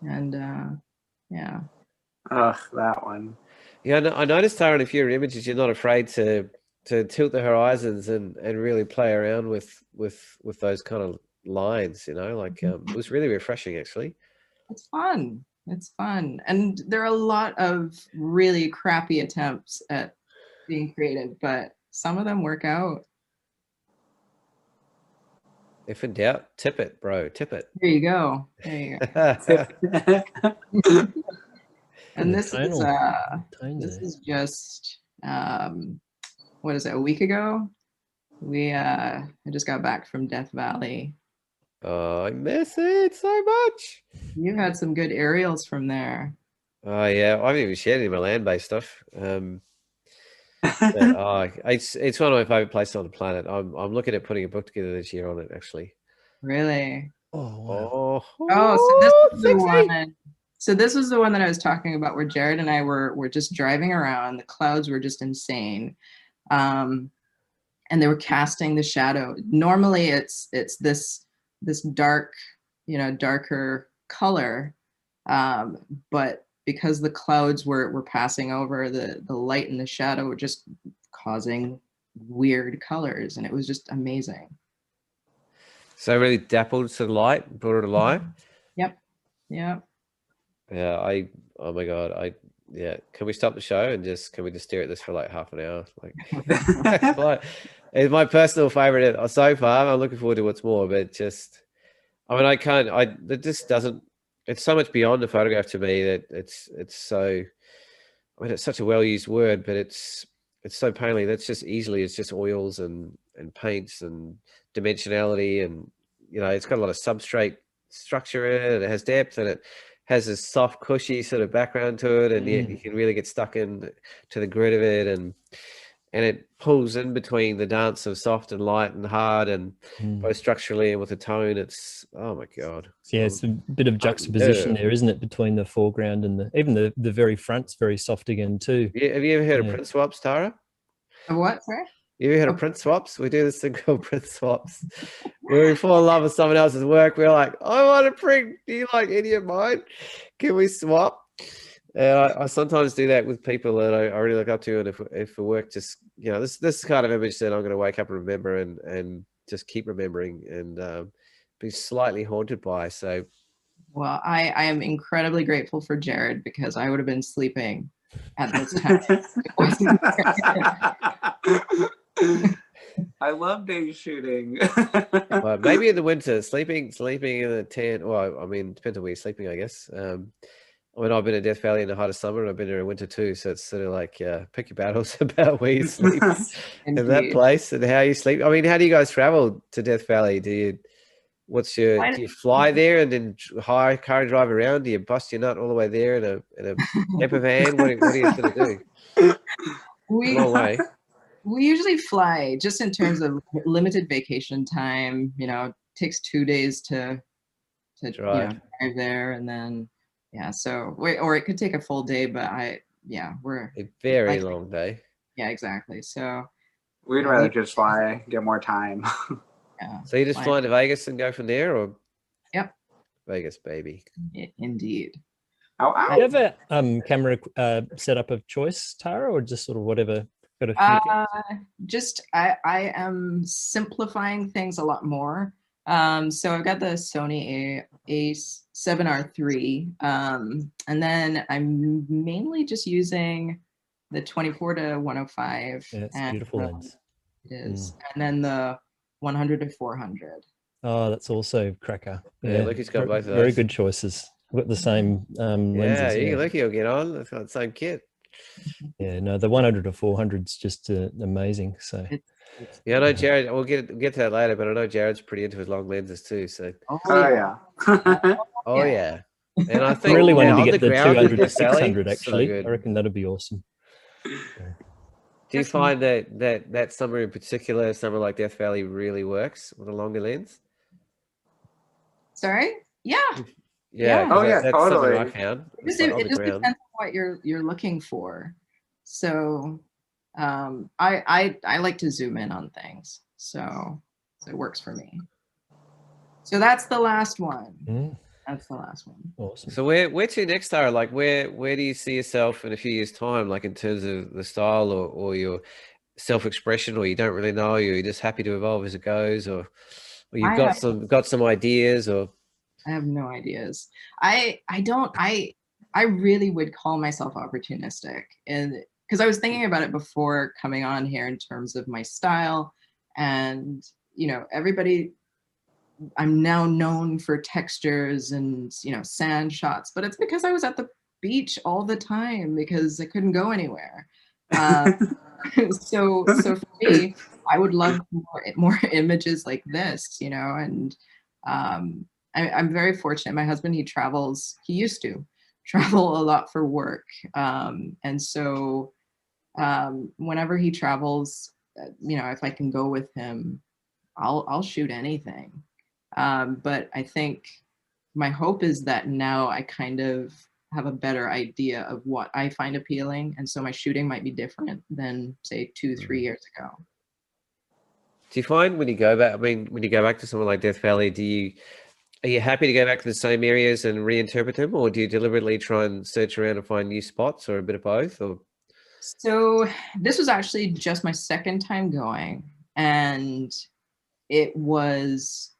And that one. Yeah, I noticed, Tara, in a few images, you're not afraid to tilt the horizons and really play around with those kind of lines, you know, like it was really refreshing, actually. It's fun. And there are a lot of really crappy attempts at being creative, but some of them work out. If in doubt, tip it, bro. Tip it. There you go. And this is just what is it, a week ago? I just got back from Death Valley. Oh, I miss it so much. You had some good aerials from there. Oh yeah, I haven't even shared any of my land-based stuff. It's one of my favorite places on the planet. I'm looking at putting a book together this year on it, actually. Really? Oh, so this was the one. So this was the one that I was talking about, where Jerad and I were just driving around. The clouds were just insane, and they were casting the shadow. Normally, it's this dark, darker color, but because the clouds were passing over, the light and the shadow were just causing weird colors, and it was just amazing. So really dappled to the light, brought it alive. Yep. Yeah, oh my God, yeah. Can we stop the show and can we just stare at this for like half an hour? Like, it's my personal favorite so far. I'm looking forward to what's more, but I mean, it just doesn't, it's so much beyond the photograph to me that it's so, I mean, it's such a well-used word, but it's so plainly, it's just oils and paints and dimensionality, and, it's got a lot of substrate structure in it, and it has depth, and it has this soft, cushy sort of background to it, and you can really get stuck in to the grit of it, and it pulls in between the dance of soft and light and hard, and both structurally and with the tone. It's, oh my God. Yeah, it's a bit of juxtaposition there, isn't it, between the foreground and even the very front's very soft again too. Yeah, have you ever heard of print swaps, Tara? A what, sorry? You ever heard of print swaps? We do this thing called print swaps. Where we fall in love with someone else's work, we're like, I want to print. Do you like any of mine? Can we swap? And I sometimes do that with people that I really look up to, and if a work just, this kind of image that I'm going to wake up and remember and just keep remembering and be slightly haunted by. So, well, I am incredibly grateful for Jerad, because I would have been sleeping at this time. I love day shooting. well, maybe in the winter, sleeping in a tent. Well, I mean, depends on where you're sleeping, I guess. I mean, I've been in Death Valley in the height of summer, and I've been there in winter too. So it's sort of like pick your battles about where you sleep in that place and how you sleep. I mean, how do you guys travel to Death Valley? Do you fly there and then hire a car and drive around? Do you bust your nut all the way there in a camper van? What are you going to do? Long way. We usually fly, just in terms of limited vacation time. It takes 2 days to drive there, and then. Yeah, so or it could take a full day, but we're a very long day. Yeah, exactly. So we'd rather just fly, get more time. Yeah. So you just fly to Vegas and go from there, or? Yep. Vegas, baby. Indeed. Do you have a camera setup of choice, Tara, or just sort of whatever? Got a few I am simplifying things a lot more. So I've got the Sony A7R III, and then I'm mainly just using the 24-105. Yeah, it's a beautiful lens. It is, and then the 100-400. Oh, that's also cracker. Yeah, Lucky's got both of those. Very good choices. I've got the same lenses. Yeah, Lucky will get on. It's got the same kit. Yeah, no, the 100-400 is just amazing. So. Yeah, I know Jerad. We'll get to that later, but I know Jared's pretty into his long lenses too. So. Yeah. Oh yeah. And I think I really wanted to get the 200-600. Actually, so I reckon that'd be awesome. Yeah. Do you find that summer in particular, summer like Death Valley, really works with a longer lens? Sorry. Yeah. Yeah. Oh yeah, that's totally. something I found. It just depends on what you're looking for. So. I like to zoom in on things, so it works for me. So that's the last one. That's the last one. Awesome. So where to next, Tara? Like where do you see yourself in a few years' time? Like in terms of the style or your self-expression, or you don't really know, or you're just happy to evolve as it goes, or you've got some ideas, or? I have no ideas. I really would call myself opportunistic, and because I was thinking about it before coming on here in terms of my style, and everybody, I'm now known for textures and sand shots, but it's because I was at the beach all the time because I couldn't go anywhere. So for me, I would love more images like this, and I'm very fortunate. My husband, he used to travel a lot for work, and so whenever he travels, if I can go with him, I'll shoot anything. But I think my hope is that now I kind of have a better idea of what I find appealing, and so my shooting might be different than say 2-3 years ago. Do you find when you go back? I mean, when you go back to somewhere like Death Valley, are you happy to go back to the same areas and reinterpret them, or do you deliberately try and search around and find new spots, or a bit of both? Or so this was actually just my second time going, and it was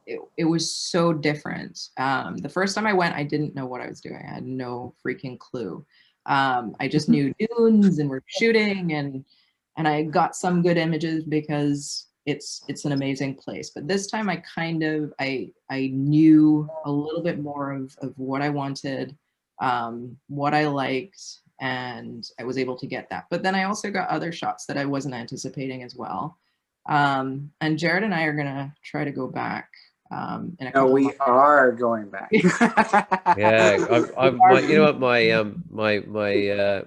it was so different. The first time I went, I didn't know what I was doing. I had no freaking clue. I just knew dunes and we're shooting, and I got some good images because it's an amazing place. But this time I knew a little bit more of what I wanted, what I liked, and I was able to get that. But then I also got other shots that I wasn't anticipating as well. And Jerad and I are gonna try to go back in a couple No, we months. are going back. Yeah, you know what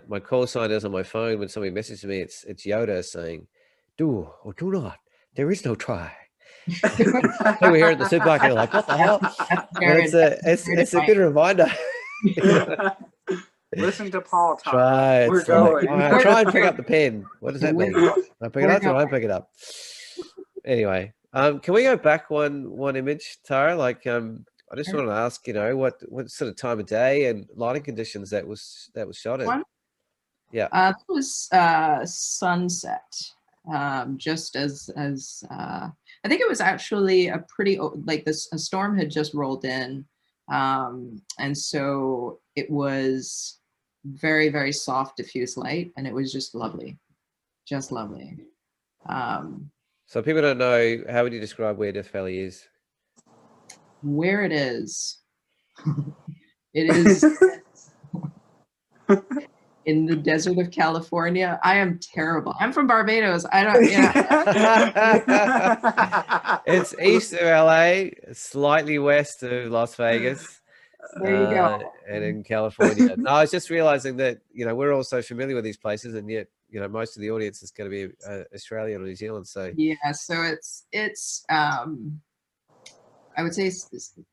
my call sign is on my phone when somebody messages me. It's Yoda saying, "Do or do not. There is no try." So we hear at the supermarket, you're like, "What the hell?" That's And Jerad. it's a good reminder. Listen to Paul talk. Try. We're It's like, going. try and pick up the pen. What does that mean? I pick it up, or going. I pick it up. Anyway, can we go back one image, Tara? Like, I just want to ask, what sort of time of day and lighting conditions that was shot in? Yeah. That was sunset. Just as I think it was actually a pretty a storm had just rolled in, and so it was very, very soft diffuse light, and it was just lovely. So people don't know, how would you describe where Death Valley is? Where it is, it is in the desert of California. I am terrible. I'm from Barbados. I don't, It's east of LA, slightly west of Las Vegas. There you go. And in California. No, I was just realizing that, we're all so familiar with these places, and yet, most of the audience is going to be Australia or New Zealand. So yeah, so it's I would say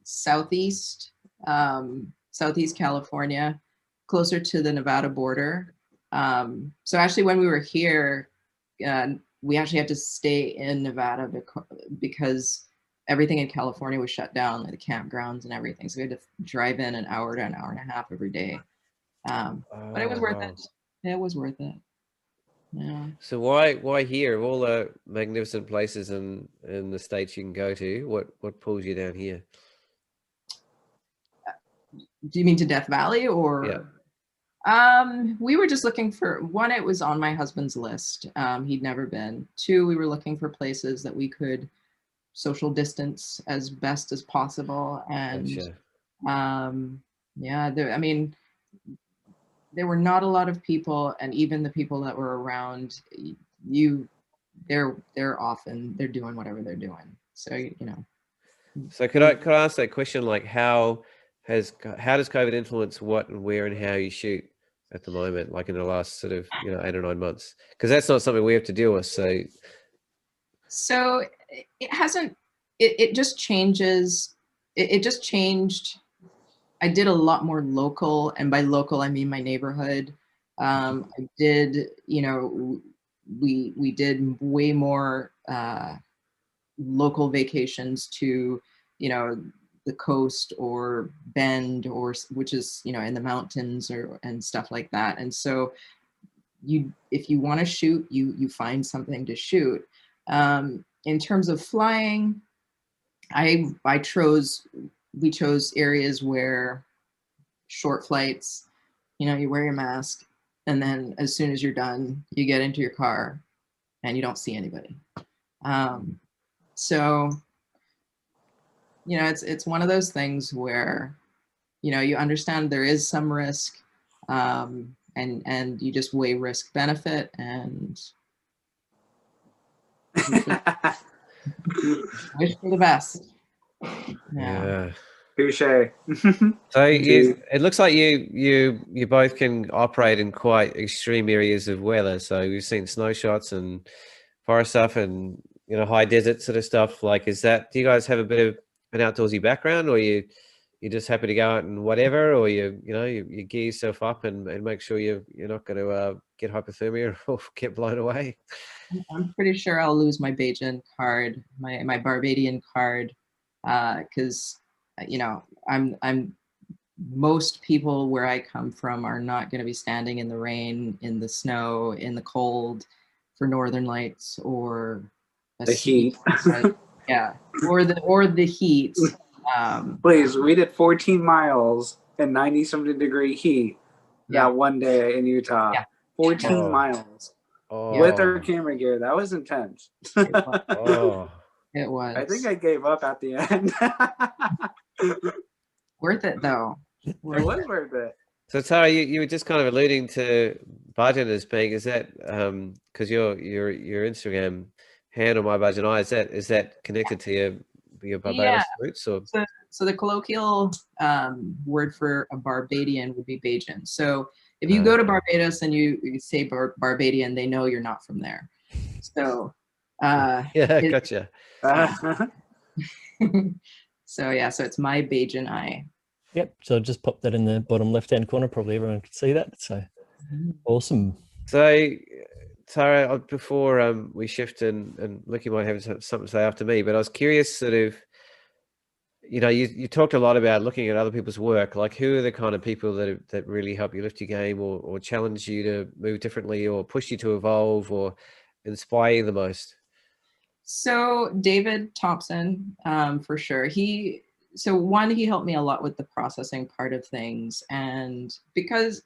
southeast California, closer to the Nevada border. So actually, when we were here, we actually had to stay in Nevada because everything in California was shut down, like the campgrounds and everything. So we had to drive in an hour to an hour and a half every day. But it was worth it. It was worth it. Yeah. So why here, of all the magnificent places in the States you can go to, what pulls you down here? Do you mean to Death Valley or? Yeah. We were just looking for one. It was on my husband's list. He'd never been. Two, we were looking for places that we could social distance as best as possible. And Gotcha. yeah, there were not a lot of people, and even the people that were around, they're doing whatever they're doing. So So could I ask that question, like how does COVID influence what and where and how you shoot at the moment, like in the last sort of 8 or 9 months? Because that's not something we have to deal with. So it hasn't. It just changes. It just changed. I did a lot more local, and by local I mean my neighborhood. I did, we did way more local vacations to, the coast or Bend, or which is in the mountains and stuff like that. And so if you want to shoot, you find something to shoot. In terms of flying, we chose areas where short flights, you wear your mask, and then as soon as you're done, you get into your car and you don't see anybody. So, it's one of those things where, you understand there is some risk, and you just weigh risk benefit and wish for the best. Yeah. Touche. So it looks like you both can operate in quite extreme areas of weather. So we've seen snow shots and forest stuff and high desert sort of stuff. Like, do you guys have a bit of an outdoorsy background, or you're just happy to go out and whatever, or you gear yourself up and make sure you're not going to get hypothermia or get blown away? I'm pretty sure I'll lose my Bajan card, my Barbadian card, because I'm most people where I come from are not going to be standing in the rain, in the snow, in the cold for Northern Lights or the heat. Yeah, Yeah, or the heat. Please, we did 14 miles in 90-something degree heat Yeah. that one day in Utah. Yeah. 14 Oh. miles Oh. with our camera gear. That was intense. Oh. It was. I think I gave up at the end. Worth it though. It was worth it. So Tara, you were just kind of alluding to budget as being, is that because your Instagram handle, My Budget Eye, is that connected to your Barbados roots, or? So the colloquial word for a Barbadian would be Bajan. So if you go to Barbados and you say Barbadian, they know you're not from there. So yeah, gotcha. So yeah, so it's my Bajan eye. Yep. So I'll just pop that in the bottom left-hand corner. Probably everyone can see that. So awesome. So Tara, before we shift and Lucky might have something to say after me, but I was curious, sort of, you talked a lot about looking at other people's work. Like, who are the kind of people that really help you lift your game, or challenge you to move differently, or push you to evolve, or inspire you the most? So David Thompson, for sure. He helped me a lot with the processing part of things. And because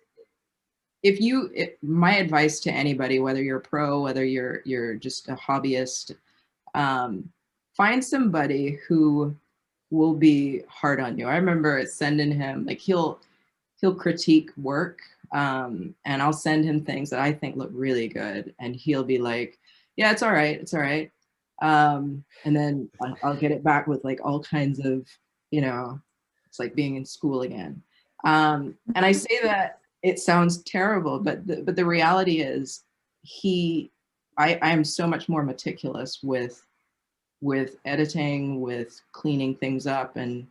my advice to anybody, whether you're a pro, whether you're just a hobbyist, find somebody who will be hard on you. I remember sending him, like, he'll critique work, and I'll send him things that I think look really good, and he'll be like, yeah, it's all right, and then I'll get it back with like all kinds of, it's like being in school again. And I say that it sounds terrible, but the reality is I am so much more meticulous with editing, with cleaning things up, and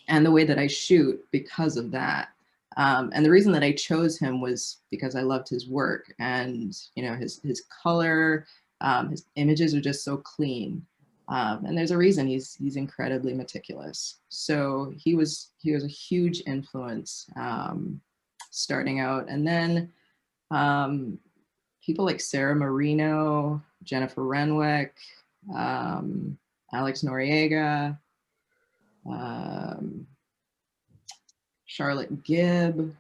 the way that I shoot because of that. And the reason that I chose him was because I loved his work, and his color, his images are just so clean. And there's a reason he's incredibly meticulous. So he was a huge influence starting out. And then people like Sarah Marino, Jennifer Renwick, Alex Noriega, Charlotte Gibb,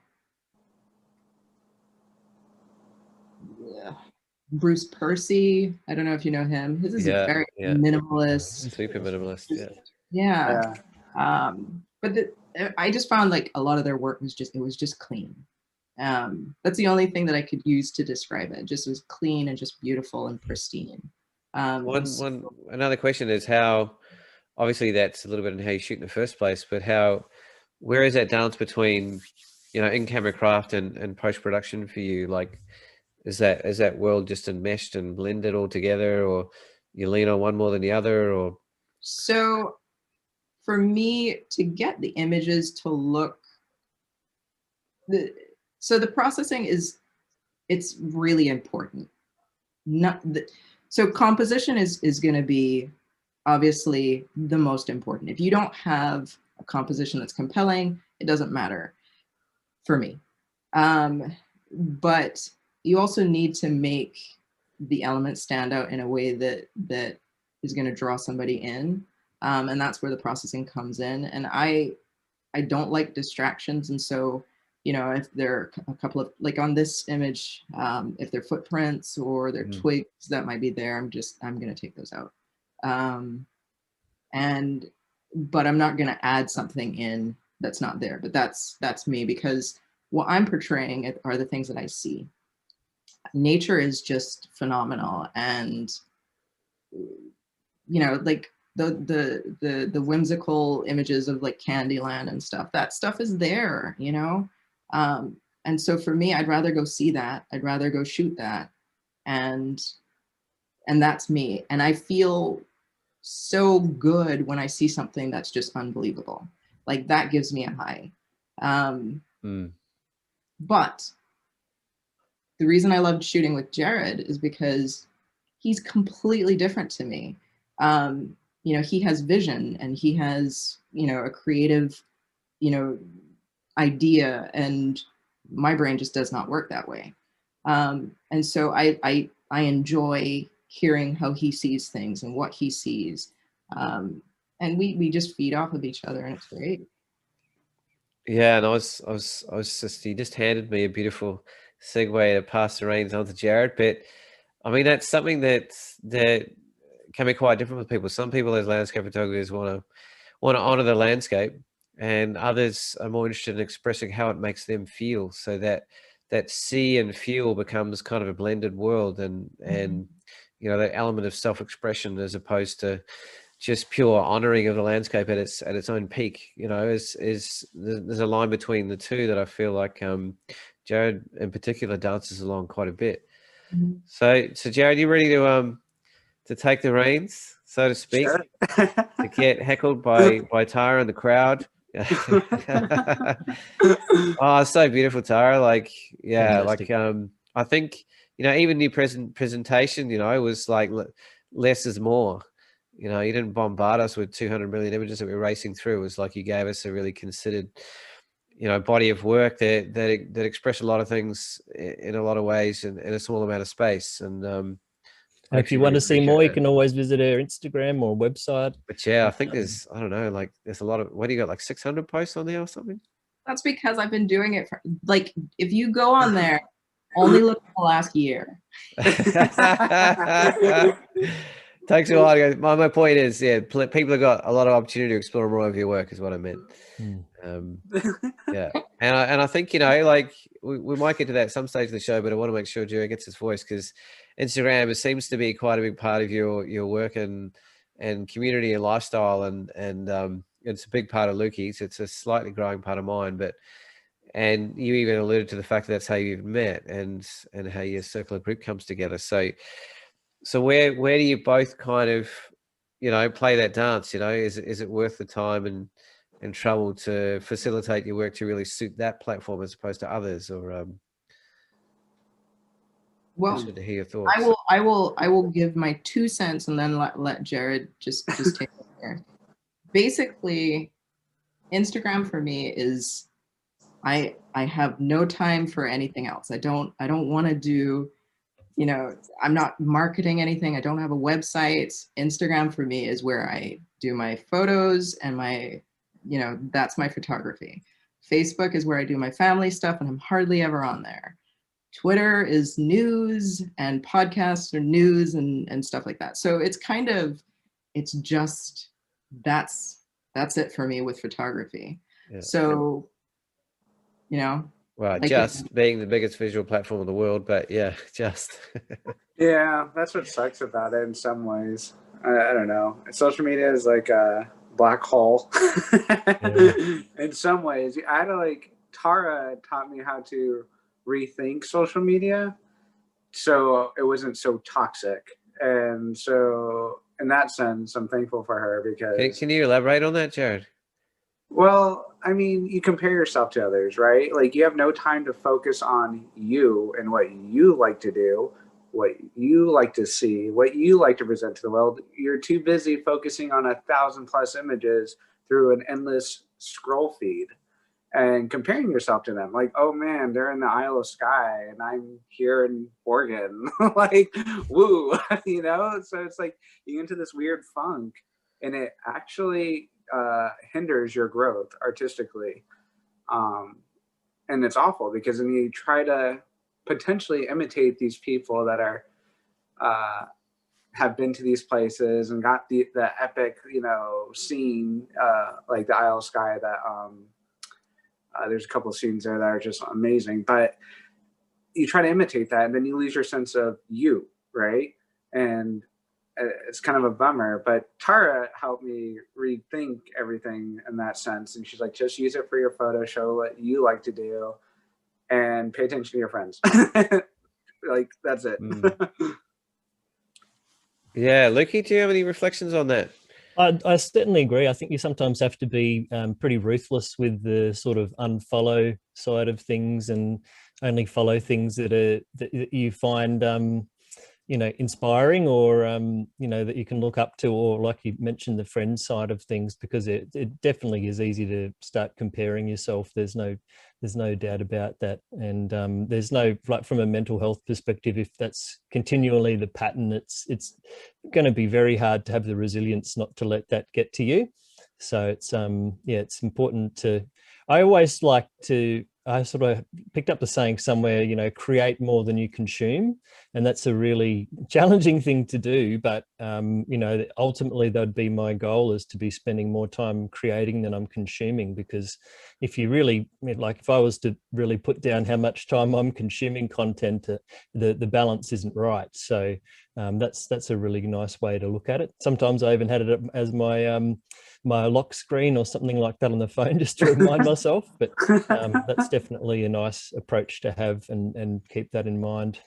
Bruce Percy. I don't know if you know him. His is a very minimalist. Super minimalist, yeah. But I just found like a lot of their work was just clean. That's the only thing that I could use to describe it. Just was clean and just beautiful and pristine. Another question is how, obviously that's a little bit in how you shoot in the first place, but where is that balance between, in-camera craft and post-production for you? Like, is that world just enmeshed and blended all together, or you lean on one more than the other, or? So for me to get the images to look, so the processing it's really important. So composition is going to be obviously the most important. If you don't have a composition that's compelling, it doesn't matter for me. But you also need to make the elements stand out in a way that is going to draw somebody in. And that's where the processing comes in. And I don't like distractions. And so, if there are a couple of, like on this image, if they're footprints or they're twigs that might be there, I'm going to take those out. But I'm not going to add something in that's not there. But that's me, because what I'm portraying are the things that I see. Nature is just phenomenal, and like the whimsical images of like Candyland and stuff. That stuff is there, and so for me, I'd rather go see that. I'd rather go shoot that, and that's me. And I feel so good when I see something that's just unbelievable. Like that gives me a high. But the reason I loved shooting with Jerad is because he's completely different to me. He has vision, and he has, a creative, idea, and my brain just does not work that way. And so I enjoy hearing how he sees things and what he sees. And we just feed off of each other, and it's great. Yeah, and I was just, you just handed me a beautiful segue to pass the reins on to Jerad. But I mean, that's something that can be quite different with people. Some people as landscape photographers want to honor the landscape, and others are more interested in expressing how it makes them feel, so that see and feel becomes kind of a blended world, and you know, that element of self-expression as opposed to just pure honoring of the landscape at its own peak. You know, there's a line between the two that I feel like Jerad in particular dances along quite a bit. So Jerad, you ready to take the reins, so to speak, Sure. to get heckled by Tara and the crowd? Oh, it's so beautiful, Tara. Like, yeah, Fantastic. like I think, you know, even your presentation, you know, was like less is more. You know, you didn't bombard us with 200 million images that we're racing through. It was like you gave us a really considered, you know, body of work that expressed a lot of things in a lot of ways in a small amount of space. And If you want to see more, you can always visit our Instagram or website. But yeah, I think there's, I don't know, like there's a lot of, what do you got, like 600 posts on there or something? That's because I've been doing it for, like, if you go on there, only look at the last year. Takes a while to go. My point is, yeah, people have got a lot of opportunity to explore more of your work, is what I meant. Yeah, and I think, you know, like we might get to that at some stage of the show, but I want to make sure Jerad gets his voice, because Instagram, it seems to be quite a big part of your work and community and lifestyle, and it's a big part of Lukey's. It's a slightly growing part of mine, and you even alluded to the fact that that's how you've met and how your circle of group comes together. So where do you both kind of, you know, play that dance? You know, is it worth the time and trouble to facilitate your work to really suit that platform as opposed to others? Or well, to hear your thoughts. I will give my 2 cents and then let Jerad just take it there. Basically, Instagram for me is, I have no time for anything else. I don't want to do, you know, I'm not marketing anything. I don't have a website. Instagram for me is where I do my photos and my, you know, that's my photography. Facebook is where I do my family stuff, and I'm hardly ever on there. Twitter is news, and podcasts are news and stuff like that. So it's kind of, it's just, that's it for me with photography. Yeah. So, you know, well, like, just being the biggest visual platform in the world, but yeah, just. Yeah, that's what sucks about it in some ways. I don't know. Social media is like a black hole. In some ways. I had to, like, Tara taught me how to rethink social media so it wasn't so toxic. And so in that sense, I'm thankful for her, because... Can you elaborate on that, Jerad? Well, I mean, you compare yourself to others, right? Like, you have no time to focus on you and what you like to do, what you like to see, what you like to present to the world. You're too busy focusing on 1,000+ images through an endless scroll feed and comparing yourself to them. Like, oh man, they're in the Isle of Skye and I'm here in Oregon. Like, woo, you know? So it's like you get into this weird funk, and it actually hinders your growth artistically. And it's awful, because then you try to potentially imitate these people that are have been to these places and got the epic, you know, scene, like the Isle of Skye, that there's a couple of scenes there that are just amazing, but you try to imitate that and then you lose your sense of you, right? And it's kind of a bummer, but Tara helped me rethink everything in that sense. And she's like, just use it for your photo, show what you like to do, and pay attention to your friends. Like, that's it. Yeah, Lukey, do you have any reflections on that? I certainly agree. I think you sometimes have to be pretty ruthless with the sort of unfollow side of things, and only follow things that you find inspiring, or that you can look up to, or like you mentioned, the friend side of things, because it definitely is easy to start comparing yourself. There's no doubt about that. And there's no, like, from a mental health perspective, if that's continually the pattern, it's going to be very hard to have the resilience not to let that get to you. So it's it's important to, I sort of picked up the saying somewhere, create more than you consume. And that's a really challenging thing to do. But, ultimately that'd be my goal, is to be spending more time creating than I'm consuming. Because if you really, like, if I was to really put down how much time I'm consuming content, the balance isn't right. So that's a really nice way to look at it. Sometimes I even had it as my lock screen or something like that on the phone, just to remind myself. But that's definitely a nice approach to have, and keep that in mind.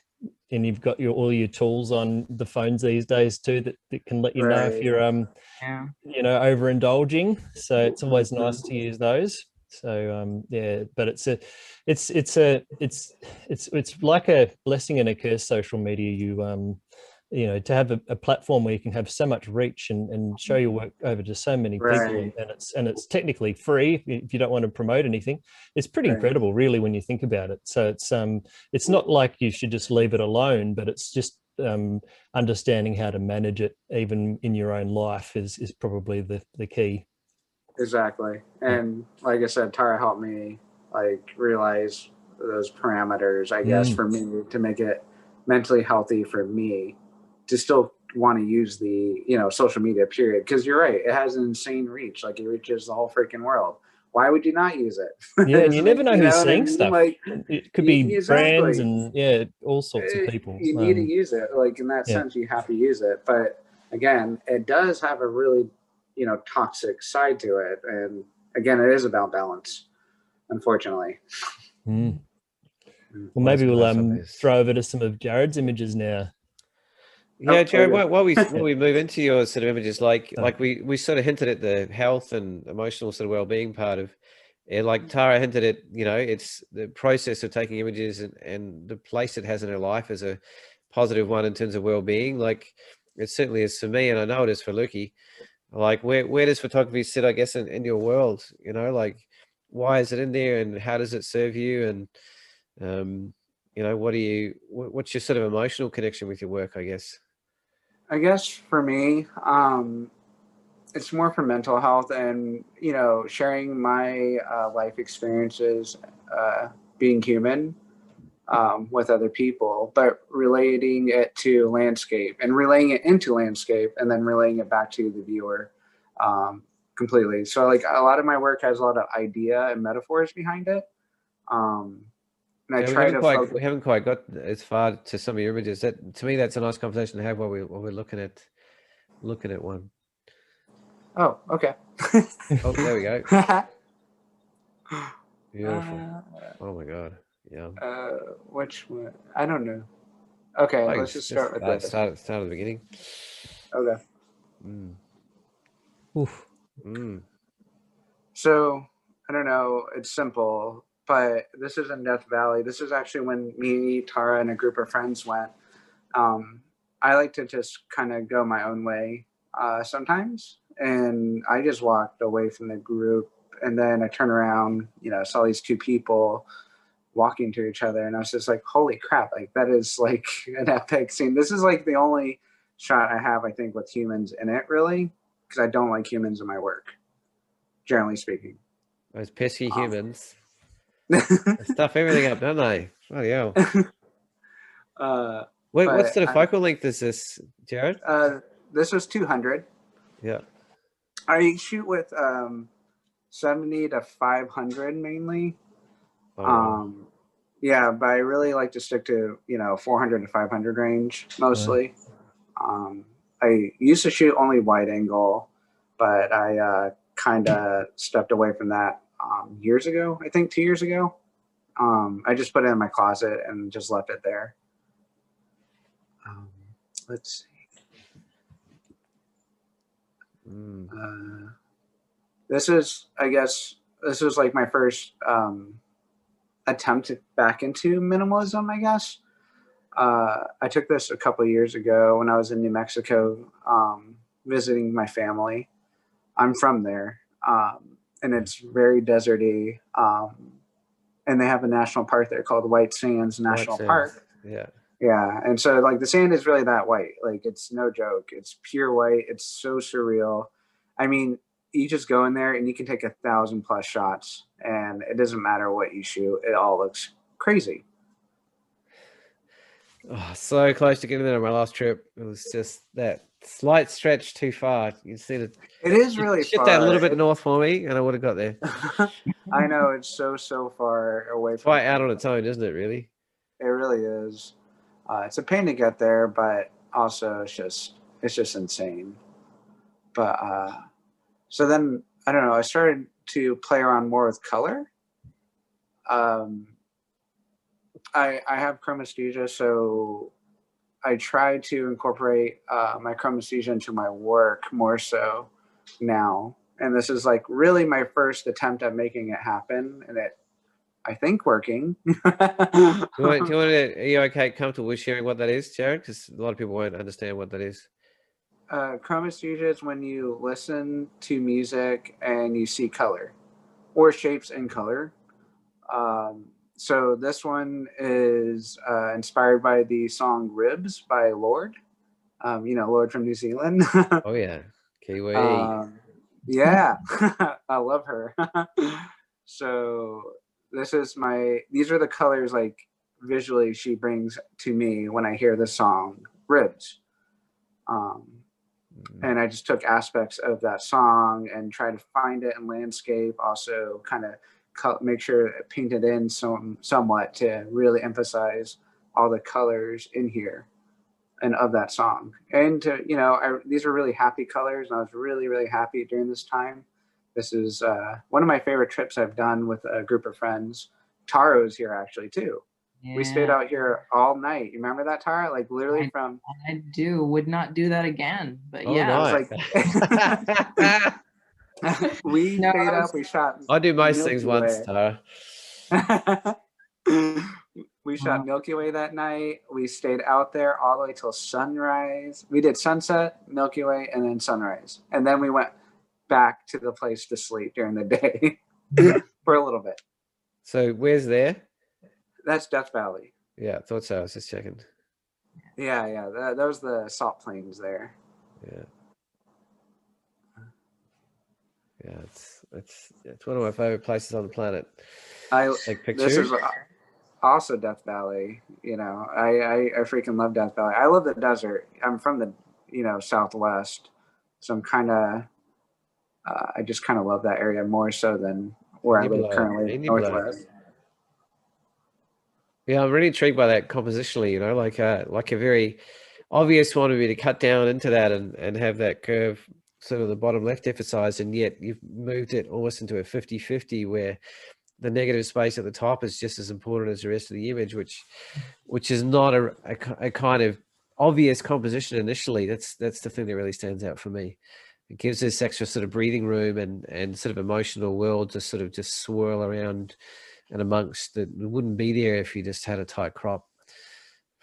And you've got all your tools on the phones these days too, that can let you know if you're overindulging. So it's always nice to use those. So but it's like a blessing and a curse, social media. To have a platform where you can have so much reach and show your work over to so many people, and it's technically free if you don't want to promote anything. It's pretty incredible, really, when you think about it. So it's not like you should just leave it alone, but it's just understanding how to manage it even in your own life is probably the key. Exactly. And like I said, Tara helped me realize those parameters, I guess, for me, to make it mentally healthy for me, to still want to use the social media, period. Because you're right, it has an insane reach. Like, it reaches the whole freaking world. Why would you not use it? Yeah, and you never know who's seeing stuff. Like, it could be brands and all sorts of people. You need to use it. Like, in that sense, you have to use it. But again, it does have a really toxic side to it. And again, it is about balance, unfortunately. Well, maybe we'll throw over to some of Jared's images now. Yeah, Jerad, while we move into your sort of images, like we sort of hinted at the health and emotional sort of well-being part of it. Like Tara hinted at, it's the process of taking images and the place it has in her life as a positive one in terms of well-being. Like, it certainly is for me, and I know it is for Lukey. Like, where does photography sit, I guess, in your world? Like, why is it in there, and how does it serve you? And what's your sort of emotional connection with your work, I guess? I guess for me, it's more for mental health and, sharing my life experiences, being human with other people, but relating it to landscape and relaying it into landscape, and then relaying it back to the viewer completely. So, like, a lot of my work has a lot of idea and metaphors behind it. And we haven't quite got as far to some of your images. That, to me, that's a nice conversation to have while we're looking at one. Oh, okay. Oh, there we go. Beautiful. Oh my God. Yeah. Which one? I don't know. Okay, let's just start with this. Start at the beginning. Okay. Oof. So, I don't know. It's simple. But this is in Death Valley. This is actually when me, Tara, and a group of friends went. I like to just kind of go my own way sometimes. And I just walked away from the group. And then I turned around, saw these two people walking to each other. And I was just like, holy crap, like, that is like an epic scene. This is like the only shot I have, I think, with humans in it, really. Because I don't like humans in my work, generally speaking. Those pesky humans. Stuff everything up, don't they? Oh yeah. What sort of focal length is this, Jerad? This was 200. Yeah. I shoot with 70 to 500 mainly. Yeah, but I really like to stick to 400 to 500 range mostly. I used to shoot only wide angle, but I kind of stepped away from that years ago. I think 2 years ago. I just put it in my closet and just left it there. Let's see. This was like my first attempt back into minimalism, I guess. I took this a couple of years ago when I was in New Mexico, visiting my family. I'm from there, and it's very deserty. And they have a national park there called White Sands National Park. Yeah. Yeah, and so like the sand is really that white. Like it's no joke. It's pure white. It's so surreal. I mean, you just go in there and you can take 1,000+ shots, and it doesn't matter what you shoot. It all looks crazy. Oh, so close to getting there on my last trip. It was just that slight stretch too far. You see it. It is really Shift far. that a little bit north for me, and I would have got there. I know it's so far away. It's quite out on its own, isn't it? Really. It really is. It's a pain to get there, but also it's just insane. But so then I don't know. I started to play around more with color. I have chromesthesia, so I try to incorporate my chromesthesia into my work more so now. And this is like really my first attempt at making it happen, and it, I think, working. Are you okay, comfortable with sharing what that is, Jerad? Because a lot of people won't understand what that is. Chromesthesia is when you listen to music and you see color or shapes in color. So this one is inspired by the song Ribs by Lord. Lord from New Zealand. Oh, yeah. Kiwi. Yeah, I love her. So these are the colors like visually she brings to me when I hear the song Ribs. And I just took aspects of that song and tried to find it in landscape, also kind of make sure it painted in somewhat to really emphasize all the colors in here and of that song. And these are really happy colors, and I was really, really happy during this time. This is one of my favorite trips I've done with a group of friends. Taro's here actually too. Yeah. We stayed out here all night. You remember that, Tara? Like literally I do. Would not do that again. But yeah. Nice. We stayed up. We shot. I do most things once, Tara. We shot Milky Way that night. We stayed out there all the way till sunrise. We did sunset, Milky Way, and then sunrise. And then we went back to the place to sleep during the day for a little bit. So where's there? That's Death Valley. Yeah, I thought so. I was just checking. Yeah. That was the salt plains there. Yeah. Yeah, it's one of my favorite places on the planet. This is also Death Valley. I freaking love Death Valley. I love the desert. I'm from the Southwest, so I'm kind of I just kind of love that area more so than where I live currently, Northwest. Yeah, I'm really intrigued by that compositionally. Like a very obvious one would be to cut down into that and have that curve sort of the bottom left emphasized, and yet you've moved it almost into a 50-50 where the negative space at the top is just as important as the rest of the image, which is not a kind of obvious composition initially. That's the thing that really stands out for me. It gives this extra sort of breathing room and sort of emotional world to sort of just swirl around and amongst that wouldn't be there if you just had a tight crop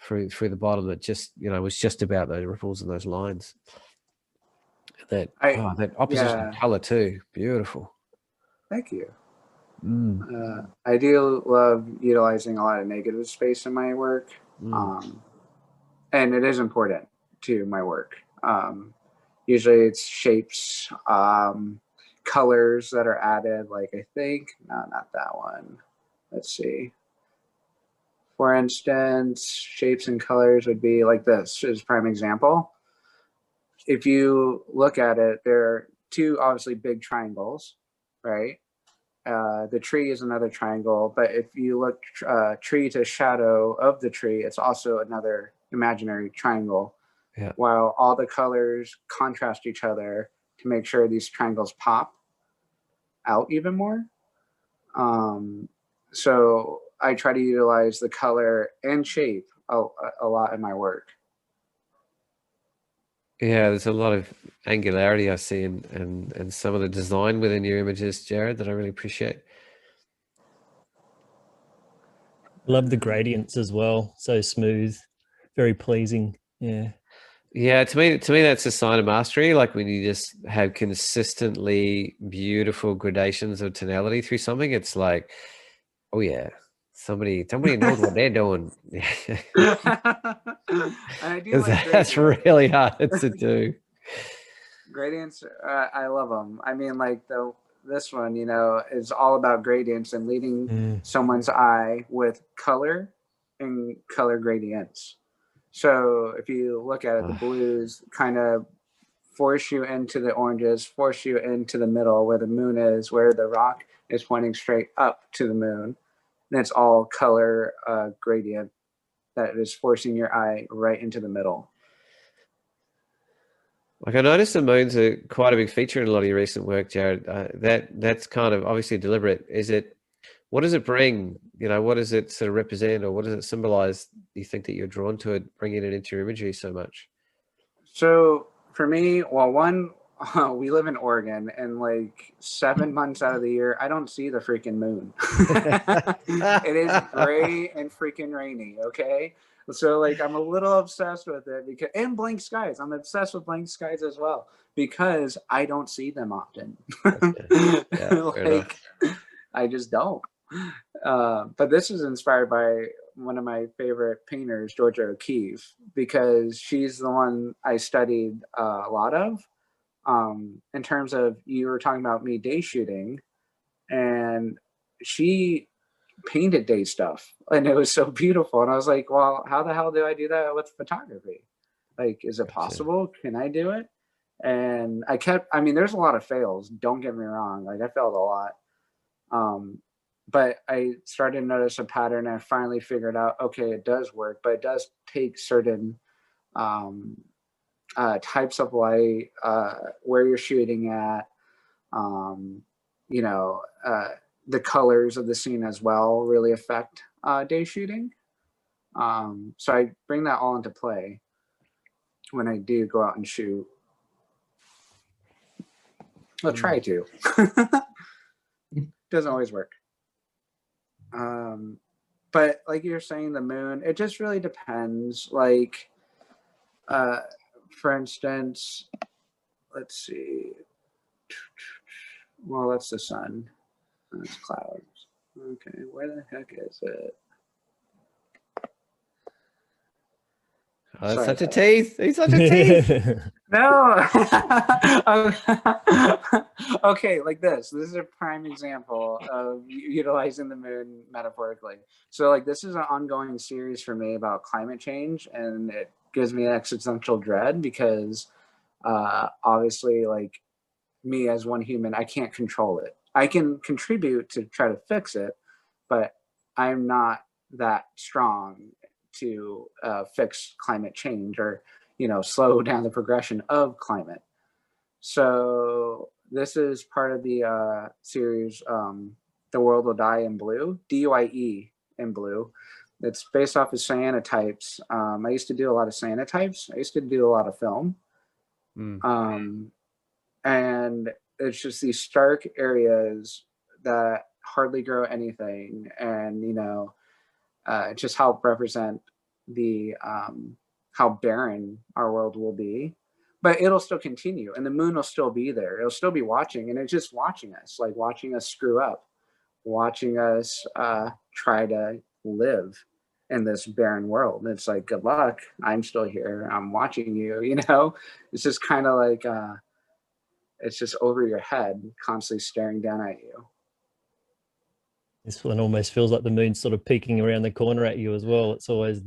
through the bottom that just was just about those ripples and those lines. That opposition of color too, beautiful. Thank you. I do love utilizing a lot of negative space in my work, and it is important to my work. Usually it's shapes, colors that are added, like not that one. Let's see. For instance, shapes and colors would be like this is prime example. If you look at it, there are two obviously big triangles, right? The tree is another triangle, but if you look tree to shadow of the tree, it's also another imaginary triangle. Yeah. While all the colors contrast each other to make sure these triangles pop out even more. So I try to utilize the color and shape a lot in my work. Yeah, there's a lot of angularity I see and some of the design within your images, Jerad, that I really appreciate. Love the gradients as well. So smooth. very pleasing. Yeah. Yeah, to me, that's a sign of mastery. Like when you just have consistently beautiful gradations of tonality through something, it's like, oh yeah, somebody knows what they're doing. I do like That's gradients. really hard to do. Gradients, I love them. I mean, like this one, you know, is all about gradients and leading someone's eye with color and color gradients. So if you look at it, the blues kind of force you into the oranges, force you into the middle where the moon is, where the rock is pointing straight up to the moon. And it's all color gradient that is forcing your eye right into the middle. Like I noticed the moon's quite a big feature in a lot of your recent work, Jerad. That's kind of obviously deliberate. What does it bring? You know, what does it sort of represent, or what does it symbolize? You think that you're drawn to it, bringing it into your imagery so much? So for me, well, one, we live in Oregon, and like 7 months out of the year, I don't see the freaking moon. It is gray and freaking rainy. Okay. So like, I'm a little obsessed with it and blank skies. I'm obsessed with blank skies as well, because I don't see them often. Yeah, like, I just don't. But this is inspired by one of my favorite painters, Georgia O'Keeffe, because she's the one I studied a lot of. In terms of, you were talking about Midday Shooting, and she painted day stuff, and it was so beautiful. And I was like, well, how the hell do I do that with photography? Like, is it possible? Can I do it? And I mean, there's a lot of fails. Don't get me wrong. Like, I failed a lot. But I started to notice a pattern, and I finally figured out, okay, it does work, but it does take certain types of light, where you're shooting at, you know, the colors of the scene as well really affect day shooting. So I bring that all into play when I do go out and shoot. I'll try to. Doesn't always work. But like you're saying, the moon, it just really depends. Like, for instance, let's see. Well, that's the sun. That's clouds. Okay, where the heck is it? Oh, that's such a tease. He's such a tease. No. Okay, like this. This is a prime example of utilizing the moon metaphorically. So like, this is an ongoing series for me about climate change, and it gives me existential dread because obviously, like, me as one human, I can't control it. I can contribute to try to fix it, but I'm not that strong to fix climate change, or, you know, slow down the progression of climate. So this is part of the series, The World Will Die in Blue, DUIE in Blue. It's based off of cyanotypes. I used to do a lot of cyanotypes. I used to do a lot of film. And it's just these stark areas that hardly grow anything, and, you know, just help represent the how barren our world will be. But it'll still continue, and the moon will still be there. It'll still be watching, and it's just watching us, like watching us screw up, watching us try to live in this barren world. And it's like, good luck. I'm still here. I'm watching you, you know? It's just kind of like, it's just over your head, constantly staring down at you. This one almost feels like the moon's sort of peeking around the corner at you as well. It's always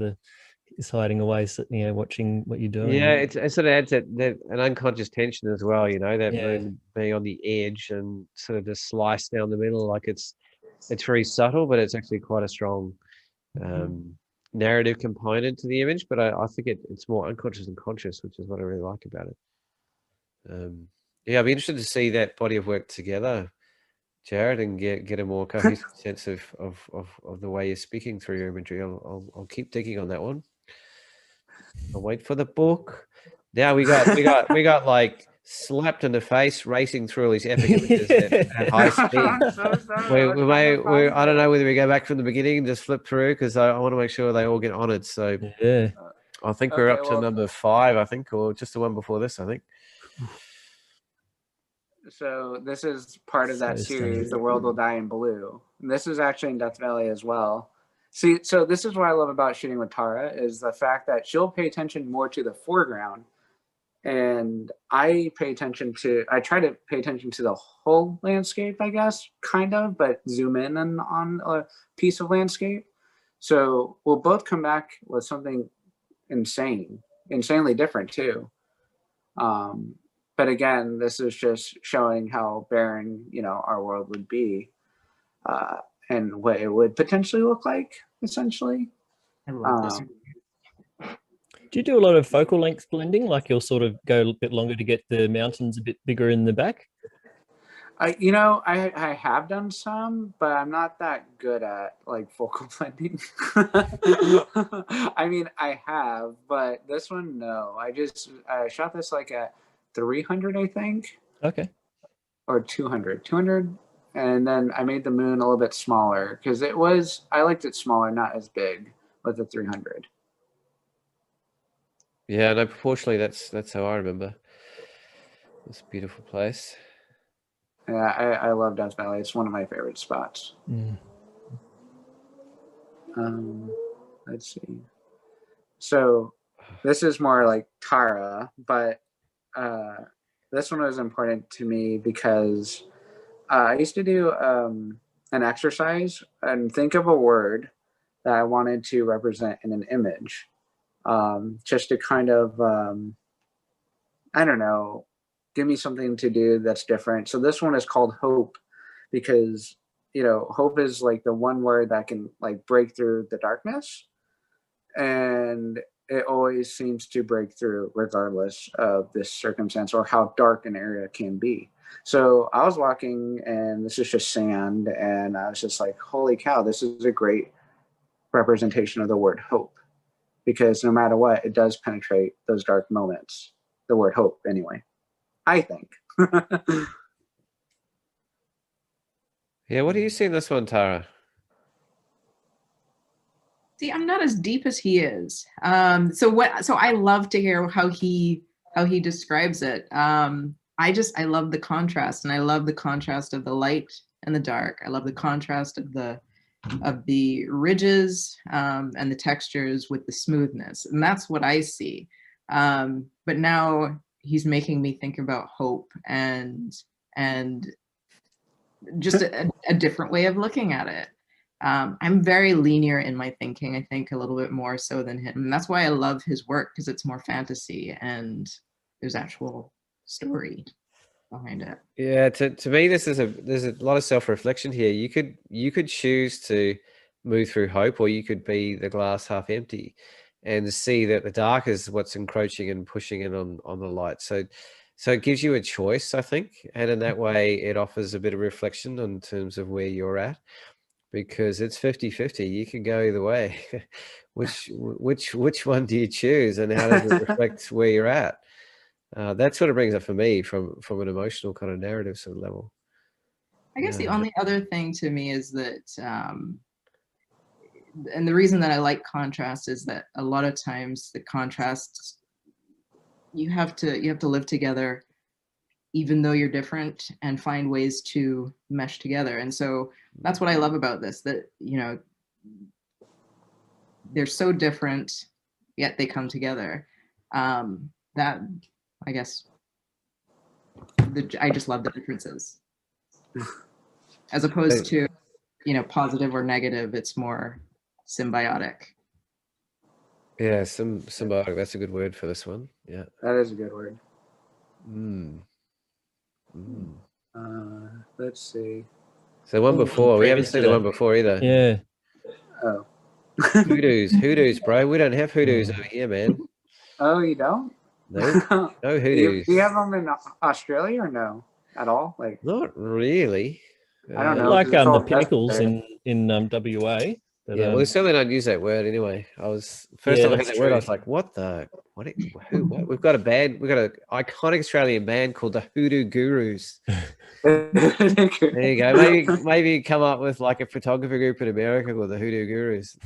it's hiding away, you know, watching what you're doing. Yeah, it sort of adds that an unconscious tension as well, you know, that Yeah. moon being on the edge and sort of just sliced down the middle. Like, it's very subtle, but it's actually quite a strong narrative component to the image. But I think it's more unconscious than conscious, which is what I really like about it. Yeah, I'd be interested to see that body of work together, Jerad, and get a more cohesive sense of the way you're speaking through your imagery. I'll keep digging on that one. I'll wait for the book. Now we got like slapped in the face racing through all these epic images at high speed. I'm so sorry. We I don't know whether we go back from the beginning and just flip through, because I want to make sure they all get honored. So Yeah. I think we're Okay, up to well- number 5, I think, or just the one before this, I think. So this is part of that So series, stunning. The World Will Die in Blue. And this is actually in Death Valley as well. See, so this is what I love about shooting with Tara, is the fact that she'll pay attention more to the foreground. And I try to pay attention to the whole landscape, I guess, kind of, but zoom in on a piece of landscape. So we'll both come back with something insanely different too. But again, this is just showing how barren, our world would be, and what it would potentially look like, essentially. I love this. Do you do a lot of focal length blending? Like you'll sort of go a bit longer to get the mountains a bit bigger in the back? I have done some, but I'm not that good at like focal blending. I mean, I have, but this one, no. I shot this like at 300, I think. Okay. Or 200, and then I made the moon a little bit smaller because I liked it smaller, not as big with the 300. Yeah, no, proportionally, that's how I remember this beautiful place. Yeah, I love Death Valley. It's one of my favorite spots. Mm. Let's see. So this is more like Tara, but this one was important to me because I used to do an exercise and think of a word that I wanted to represent in an image, just to kind of, I don't know, give me something to do that's different. So this one is called hope because, hope is like the one word that can like break through the darkness. And it always seems to break through regardless of this circumstance or how dark an area can be. So I was walking and this is just sand. And I was just like, holy cow, this is a great representation of the word hope, because no matter what, it does penetrate those dark moments. The word hope, anyway, I think. Yeah, what do you see in this one, Tara? See, I'm not as deep as he is. So I love to hear how he describes it. I love the contrast, and I love the contrast of the light and the dark. I love the contrast of the ridges and the textures with the smoothness, and that's what I see. But now he's making me think about hope and just a different way of looking at it. I'm very linear in my thinking, I think a little bit more so than him. And that's why I love his work, because it's more fantasy and there's actual story behind it. Yeah, to me, there's a lot of self-reflection here. You could choose to move through hope, or you could be the glass half empty and see that the dark is what's encroaching and pushing in on the light. So it gives you a choice, I think. And in that way, it offers a bit of reflection in terms of where you're at, because it's 50-50. You can go either way. Which one do you choose, and how does it reflect where you're at? That's what it brings up for me from an emotional kind of narrative sort of level. I guess the only other thing to me is that, and the reason that I like contrast is that a lot of times the contrasts, you have to live together, even though you're different, and find ways to mesh together. And so that's what I love about this, that, they're so different, yet they come together. That, I guess, I just love the differences. As opposed to, positive or negative, it's more symbiotic. Yeah, symbiotic. That's a good word for this one. Yeah, That is a good word. Let's see. So the one before, we haven't seen the one before either. Yeah. Oh. Hoodoos, bro. We don't have hoodoos over here, man. Oh, you don't? No, no hoodoos. Do you have them in Australia or no? At all? Like, not really. I don't know. Like It's the all pinnacles desert. in WA. But, Yeah, well, they certainly don't use that word anyway. First time I heard that's that word, I true. was like, what? We've got an iconic Australian band called the Hoodoo Gurus. There you go. Maybe come up with like a photography group in America called the Hoodoo Gurus.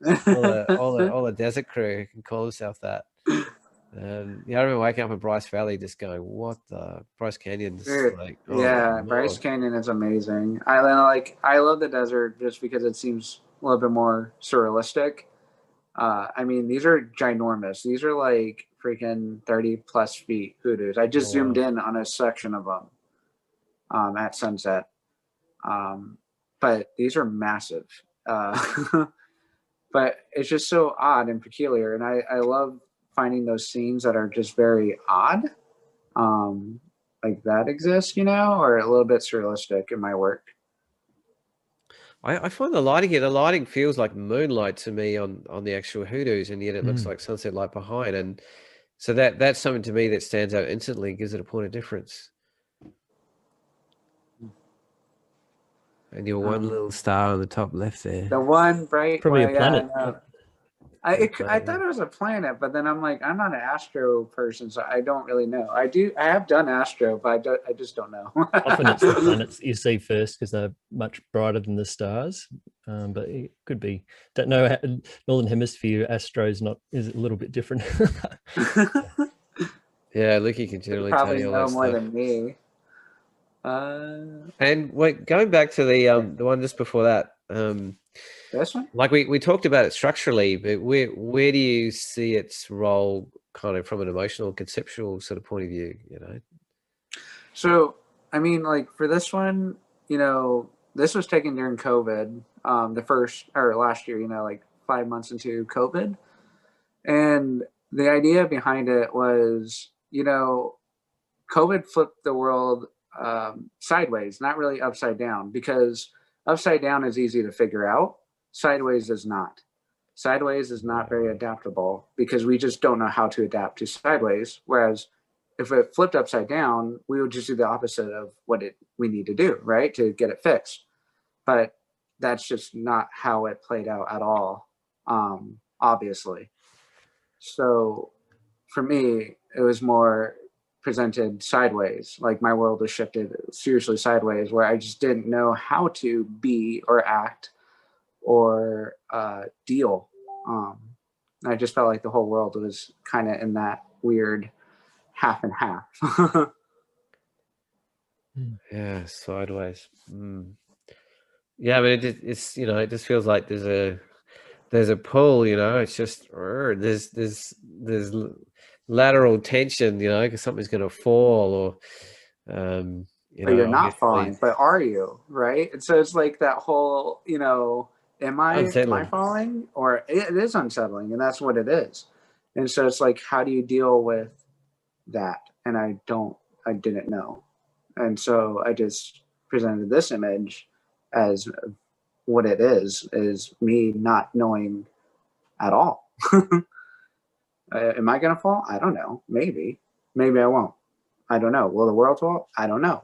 all the desert crew can call themselves that. Yeah, I remember waking up in Bryce Valley just going, what the Bryce Canyon? Dude, Like, yeah, Bryce Canyon is amazing. I love the desert just because it seems a little bit more surrealistic. I mean, these are ginormous. These are like freaking 30 plus feet hoodoos. I just zoomed in on a section of them at sunset. But these are massive. But it's just so odd and peculiar. And I love finding those scenes that are just very odd. Like that exists, you know, or a little bit surrealistic in my work. I find the lighting here, the lighting feels like moonlight to me on the actual hoodoos, and yet it looks like sunset light behind. And so that's something to me that stands out instantly, gives it a point of difference. And your one little star on the top left there. The one bright, Probably a planet. I thought it was a planet, but then I'm like, I'm not an astro person, so I don't really know. I have done astro, but I just don't know. Often it's the planets you see first because they're much brighter than the stars. But it could be. Don't know. Northern Hemisphere astro is a little bit different. Yeah, Lucky can generally tell you all that more stuff. than me. And wait, going back to the one just before that. This one? Like we talked about it structurally, but where do you see its role kind of from an emotional, conceptual sort of point of view, you know? So, I mean, like for this one, you know, this was taken during COVID, last year, you know, like 5 months into COVID. And the idea behind it was, you know, COVID flipped the world sideways, not really upside down, because upside down is easy to figure out. Sideways is not. Sideways is not very adaptable because we just don't know how to adapt to sideways. Whereas if it flipped upside down, we would just do the opposite of what we need to do, right, to get it fixed. But that's just not how it played out at all, obviously. So for me, it was more presented sideways, like my world was shifted seriously sideways, where I just didn't know how to be or act or deal. I just felt like the whole world was kind of in that weird half and half. Yeah, sideways. Yeah, but it's you know, it just feels like there's a pull, you know. It's just there's lateral tension, you know, because something's going to fall, or you know, you're not falling, but are you, right? And so it's like that whole, you know, am I falling? Or it is unsettling, and that's what it is. And so it's like, how do you deal with that? And I didn't know. And so I just presented this image as what it is me not knowing at all. Am I going to fall? I don't know. Maybe I won't. I don't know. Will the world fall? I don't know.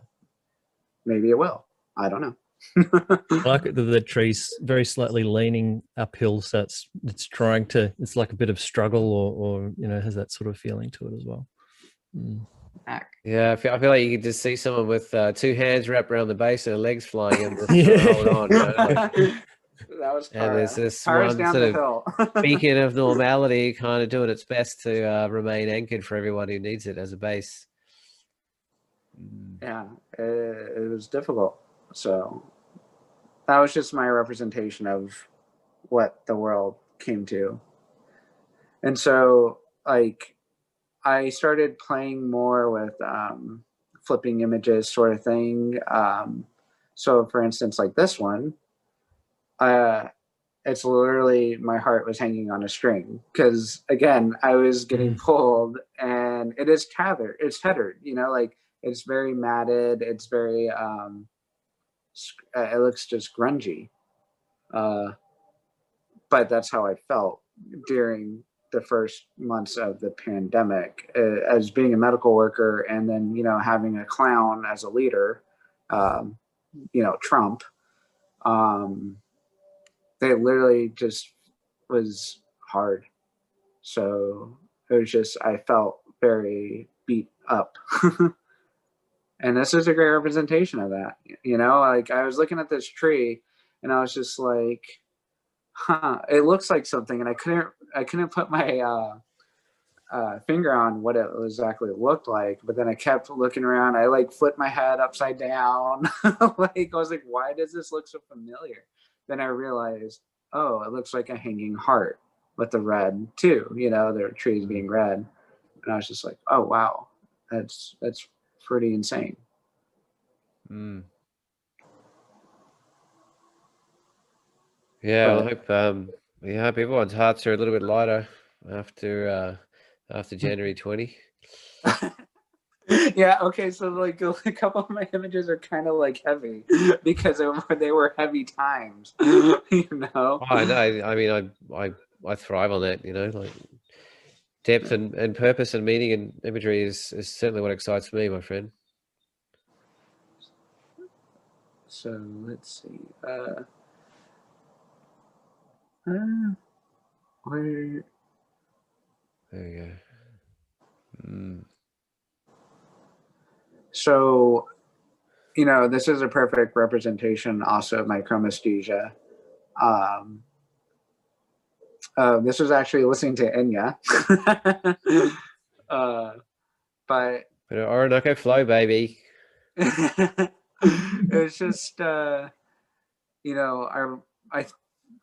Maybe it will. I don't know. I like the tree's very slightly leaning uphill, so it's trying to. It's like a bit of struggle, or you know, has that sort of feeling to it as well. Yeah, I feel like you can just see someone with 2 hands wrapped around the base and their legs flying and just hold on. You know? Like, that was Tara. And there's this Tara's one down sort the of hill. beacon of normality, kind of doing its best to remain anchored for everyone who needs it as a base. Yeah, it was difficult. So that was just my representation of what the world came to. And so, like, I started playing more with flipping images sort of thing. So for instance, like this one, it's literally my heart was hanging on a string because, again, I was getting pulled, and it is tethered. It's tethered, you know, like it's very matted. It's very, it looks just grungy. But that's how I felt during the first months of the pandemic, as being a medical worker, and then, you know, having a clown as a leader, you know, Trump. They literally just was hard. So it was just, I felt very beat up. And this is a great representation of that. You know, like I was looking at this tree and I was just like, it looks like something, and I couldn't put my finger on what it exactly looked like. But then I kept looking around. I like flipped my head upside down. Like I was like, why does this look so familiar? Then I realized, oh, it looks like a hanging heart with the red too. You know, the trees being red, and I was just like, oh wow, that's pretty insane. Mm. Yeah, well, I hope everyone's hearts are a little bit lighter after January 20. Yeah, okay, so like a couple of my images are kind of like heavy because they were heavy times, you know. Oh, I know. I mean, I thrive on that, you know, like depth and purpose and meaning and imagery is certainly what excites me, my friend. So let's see. Where? There you go. Mm. So, you know, this is a perfect representation also of my chromesthesia. This was actually listening to Enya. But Orinoco Flow, baby. it's just, you know, I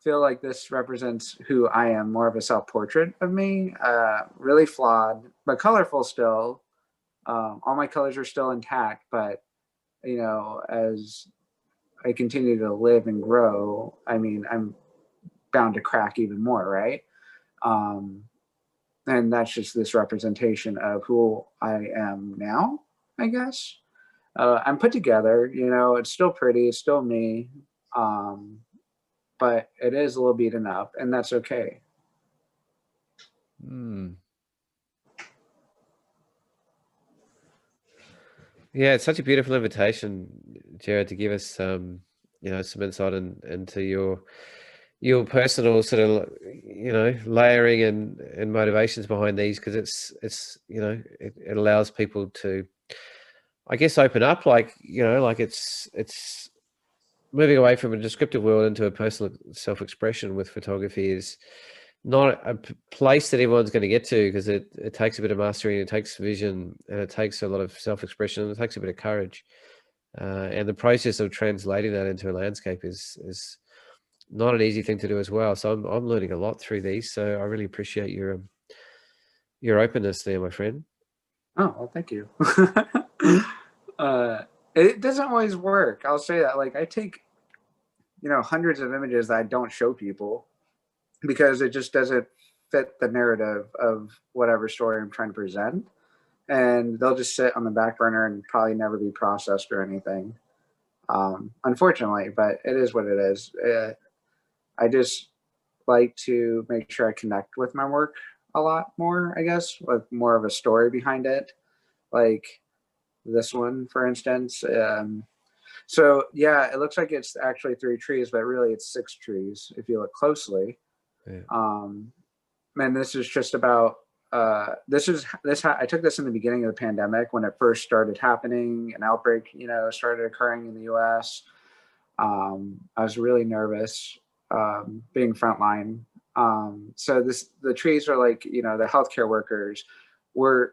feel like this represents who I am, more of a self-portrait of me, really flawed, but colorful still. All my colors are still intact, but, you know, as I continue to live and grow, I mean, I'm bound to crack even more, right? And that's just this representation of who I am now, I guess. I'm put together, you know, it's still pretty, it's still me, but it is a little beaten up, and that's okay. Yeah, it's such a beautiful invitation, Jerad, to give us you know, some insight into your personal sort of, you know, layering and motivations behind these, because it's you know, it allows people to, I guess, open up, like, you know, like it's moving away from a descriptive world into a personal self-expression with photography is not a place that everyone's going to get to, because it takes a bit of mastery, and it takes vision, and it takes a lot of self-expression, and it takes a bit of courage. And the process of translating that into a landscape is not an easy thing to do as well. So I'm learning a lot through these. So I really appreciate your openness there, my friend. Oh, well, thank you. It doesn't always work. I'll say that. Like, I take, you know, hundreds of images that I don't show people because it just doesn't fit the narrative of whatever story I'm trying to present. And they'll just sit on the back burner and probably never be processed or anything. Unfortunately, but it is what it is. I just like to make sure I connect with my work a lot more, I guess, with more of a story behind it. Like this one, for instance. So yeah, it looks like it's actually 3 trees, but really it's 6 trees if you look closely. Yeah. And this is just about I took this in the beginning of the pandemic when it first started happening. An outbreak, you know, started occurring in the US. I was really nervous, being frontline. So the trees are like, you know, the healthcare workers. We're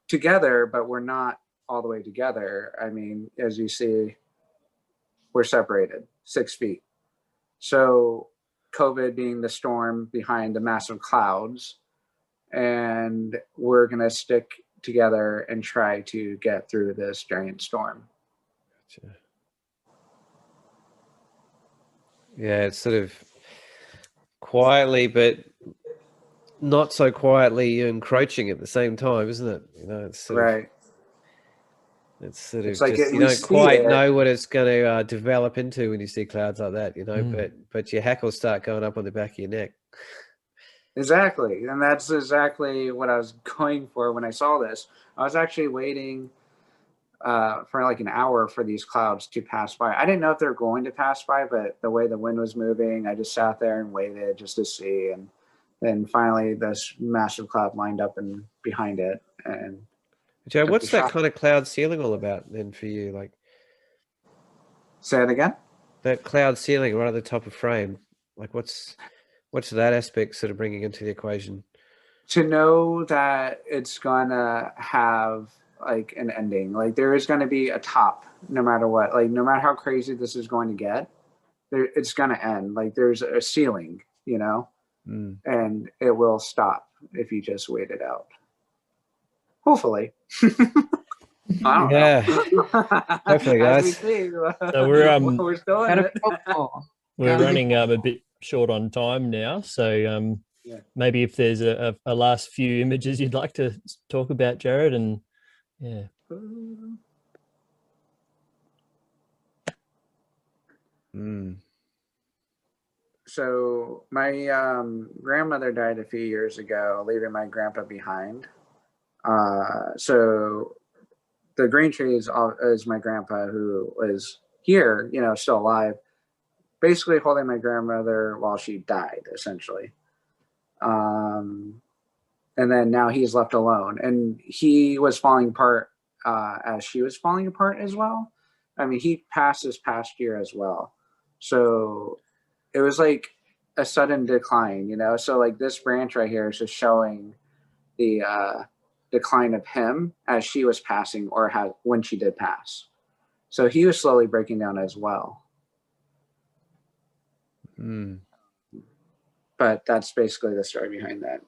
together, but we're not all the way together. I mean, as you see, we're separated 6 feet. So COVID being the storm behind the massive clouds, and we're going to stick together and try to get through this giant storm. Gotcha. Yeah, it's sort of quietly, but not so quietly encroaching at the same time, isn't it? You know, it's sort right. It's sort of like just, you don't quite know what it's going to develop into when you see clouds like that, you know, but your hackles start going up on the back of your neck. Exactly. And that's exactly what I was going for when I saw this. I was actually waiting for like an hour for these clouds to pass by. I didn't know if they were going to pass by, but the way the wind was moving, I just sat there and waited just to see. And then finally this massive cloud lined up and behind it. And Joe, what's that kind of cloud ceiling all about then for you? Like, say it again? That cloud ceiling right at the top of frame. Like what's that aspect sort of bringing into the equation? To know that it's gonna have like an ending, like there is going to be a top no matter what, like no matter how crazy this is going to get, it's going to end. Like there's a ceiling, you know, and it will stop if you just wait it out. Hopefully. I don't know. Hopefully, guys. So we're still in it. We're running a bit short on time now, so maybe if there's a last few images you'd like to talk about, Jerad, and yeah. So my grandmother died a few years ago, leaving my grandpa behind. So the green tree is my grandpa, who was here, you know, still alive, basically holding my grandmother while she died, essentially. And then now he's left alone, and he was falling apart as she was falling apart as well. I mean, he passed this past year as well. So it was like a sudden decline, you know? So like this branch right here is just showing the decline of him as she was passing, or when she did pass. So he was slowly breaking down as well. But that's basically the story behind that.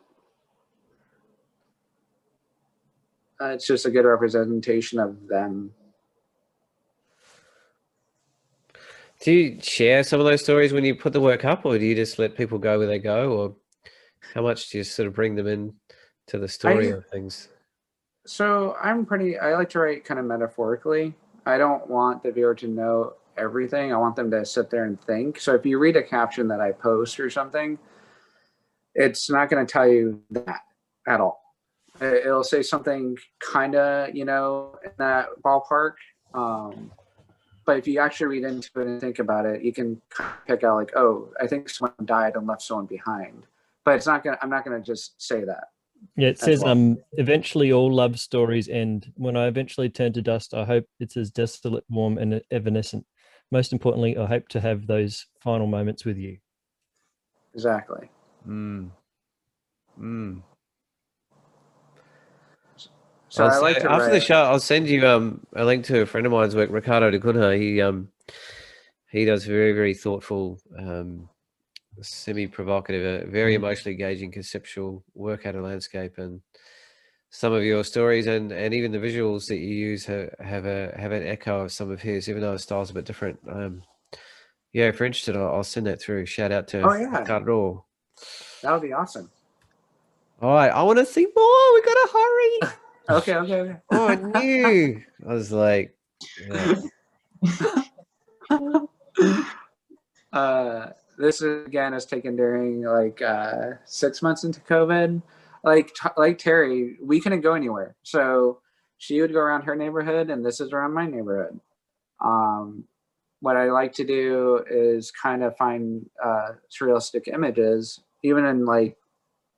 It's just a good representation of them. Do you share some of those stories when you put the work up, or do you just let people go where they go, or how much do you sort of bring them in to the story of things? So I like to write kind of metaphorically. I don't want the viewer to know everything. I want them to sit there and think. So if you read a caption that I post or something, it's not going to tell you that at all. It'll say something kind of, you know, in that ballpark. But if you actually read into it and think about it, you can pick out like, oh, I think someone died and left someone behind. But it's not I'm not gonna just say that. Yeah, it says eventually all love stories end. When I eventually turn to dust, I hope it's as desolate, warm, and evanescent. Most importantly, I hope to have those final moments with you. Exactly. So I like to after write. The show, I'll send you a link to a friend of mine's work, Ricardo de Cunha. He does very, very thoughtful, semi-provocative, very emotionally engaging conceptual work out of landscape, and some of your stories and even the visuals that you use have an echo of some of his, even though his style's a bit different. Yeah, if you're interested, I'll send that through. Shout out to Ricardo. That would be awesome. All right, I want to see more. We gotta hurry. Okay. Oh, I knew. I was like, this is taken during like 6 months into COVID. Like Terry, we couldn't go anywhere, so she would go around her neighborhood, and this is around my neighborhood. What I like to do is kind of find surrealistic images, even in like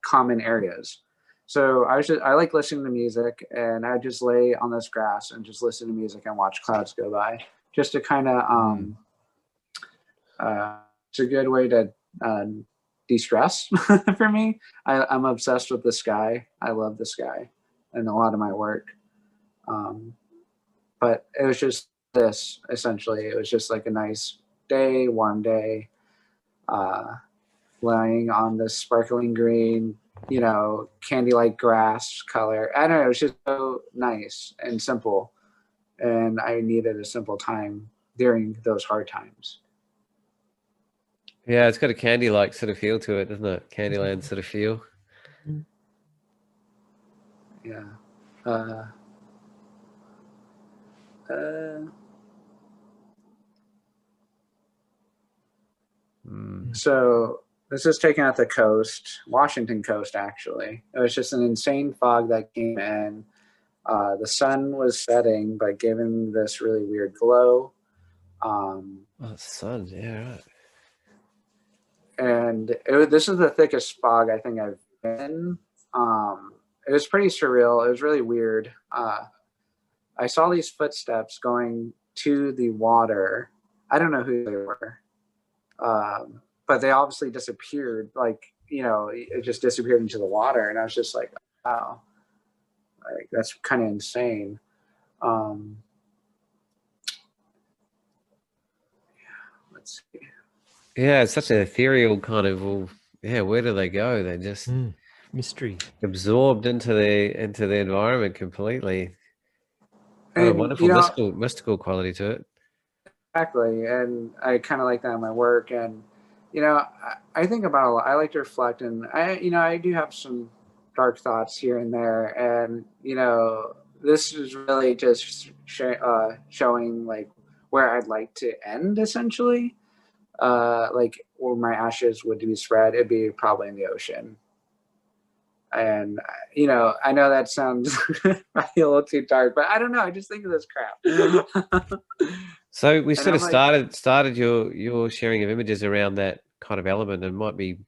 common areas. So I like listening to music, and I just lay on this grass and just listen to music and watch clouds go by, just to kind of it's a good way to de-stress for me. I'm obsessed with the sky. I love the sky in a lot of my work. But it was just this, essentially. It was just like a nice day, warm day, lying on this sparkling green, you know, candy-like grass color. I don't know, it was just so nice and simple. And I needed a simple time during those hard times. yeah, it's got a candy-like sort of feel to it, doesn't it? Candyland sort of feel. Yeah. So this is taken at the coast, Washington coast, actually. It was just an insane fog that came in. The sun was setting, but giving this really weird glow. Sun, yeah, right. And this is the thickest fog I think I've been. It was pretty surreal. It was really weird. I saw these footsteps going to the water. I don't know who they were. but they obviously disappeared. Like, it just disappeared into the water. And I was just like, wow, like, that's kind of insane. Let's see. Yeah, it's such an ethereal kind of, well, yeah, where do they go? They just mystery absorbed into the environment completely. Got a And, wonderful mystical quality to it. Exactly. And I kind of like that in my work. And, I think about a lot. I like to reflect, and I do have some dark thoughts here and there. And, this is really just showing like where I'd like to end, essentially. Like where my ashes would be spread, it'd be probably in the ocean. And, I know that sounds probably a little too dark, but I don't know. I just think of this crap. So we sort of started your sharing of images around that kind of element, and might be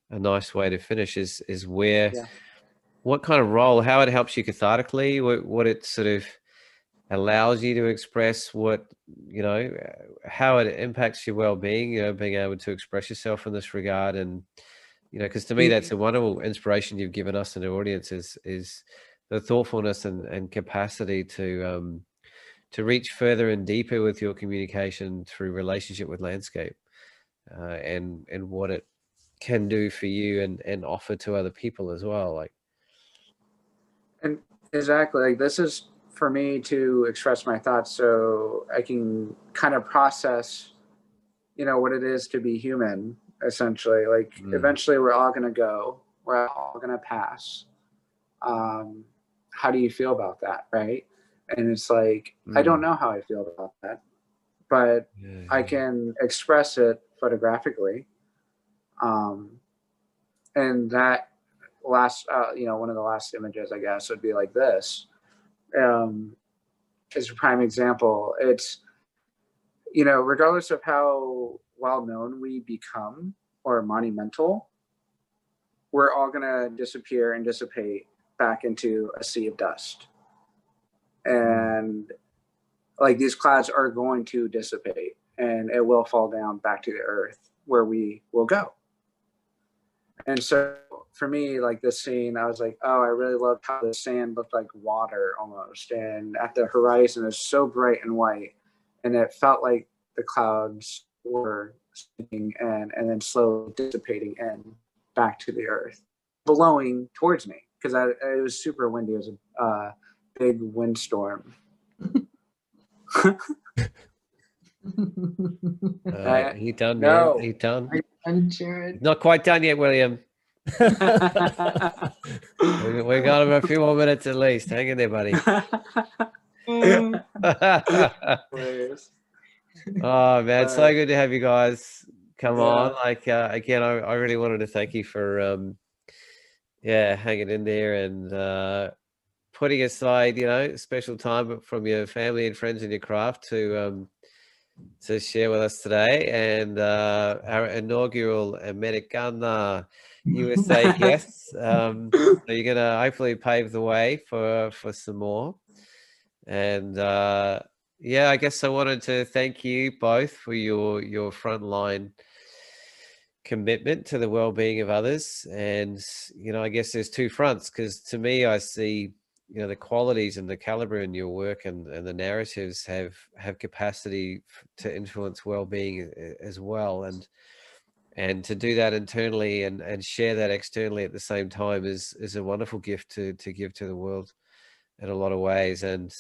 a nice way to finish is where, what kind of role, how it helps you cathartically, what it sort of allows you to express, what, how it impacts your well-being, being able to express yourself in this regard. And, because to me, that's a wonderful inspiration you've given us and the audience is the thoughtfulness and capacity to reach further and deeper with your communication through relationship with landscape, and what it can do for you and offer to other people as well. Like, and exactly, like, this is for me to express my thoughts so I can kind of process, what it is to be human, essentially. Like, eventually we're all going to go, we're all going to pass. How do you feel about that? Right. And it's like, I don't know how I feel about that, but I can express it photographically. And that last, one of the last images, I guess, would be like this. Is a prime example. It's, regardless of how well known we become or monumental, we're all going to disappear and dissipate back into a sea of dust. And like, these clouds are going to dissipate and it will fall down back to the earth where we will go. And so for me, like, this scene, I was like, oh, I really loved how the sand looked like water almost. And at the horizon, it was so bright and white. And it felt like the clouds were sinking and then slowly dissipating in back to the earth, blowing towards me, because it was super windy. It was a big windstorm. He done, no. man. He done. And Jerad. Not quite done yet, William. We got him a few more minutes at least. Hang in there, buddy. Oh man, it's so good to have you guys come on. Like, again, I really wanted to thank you for hanging in there and putting aside special time from your family and friends and your craft to share with us today. And our inaugural Americana USA guests. So you're gonna hopefully pave the way for some more. And I guess I wanted to thank you both for your frontline commitment to the well-being of others. And I guess there's two fronts, because to me, I see the qualities and the caliber in your work and the narratives have capacity to influence well-being as well, and to do that internally and share that externally at the same time is a wonderful gift to give to the world in a lot of ways. And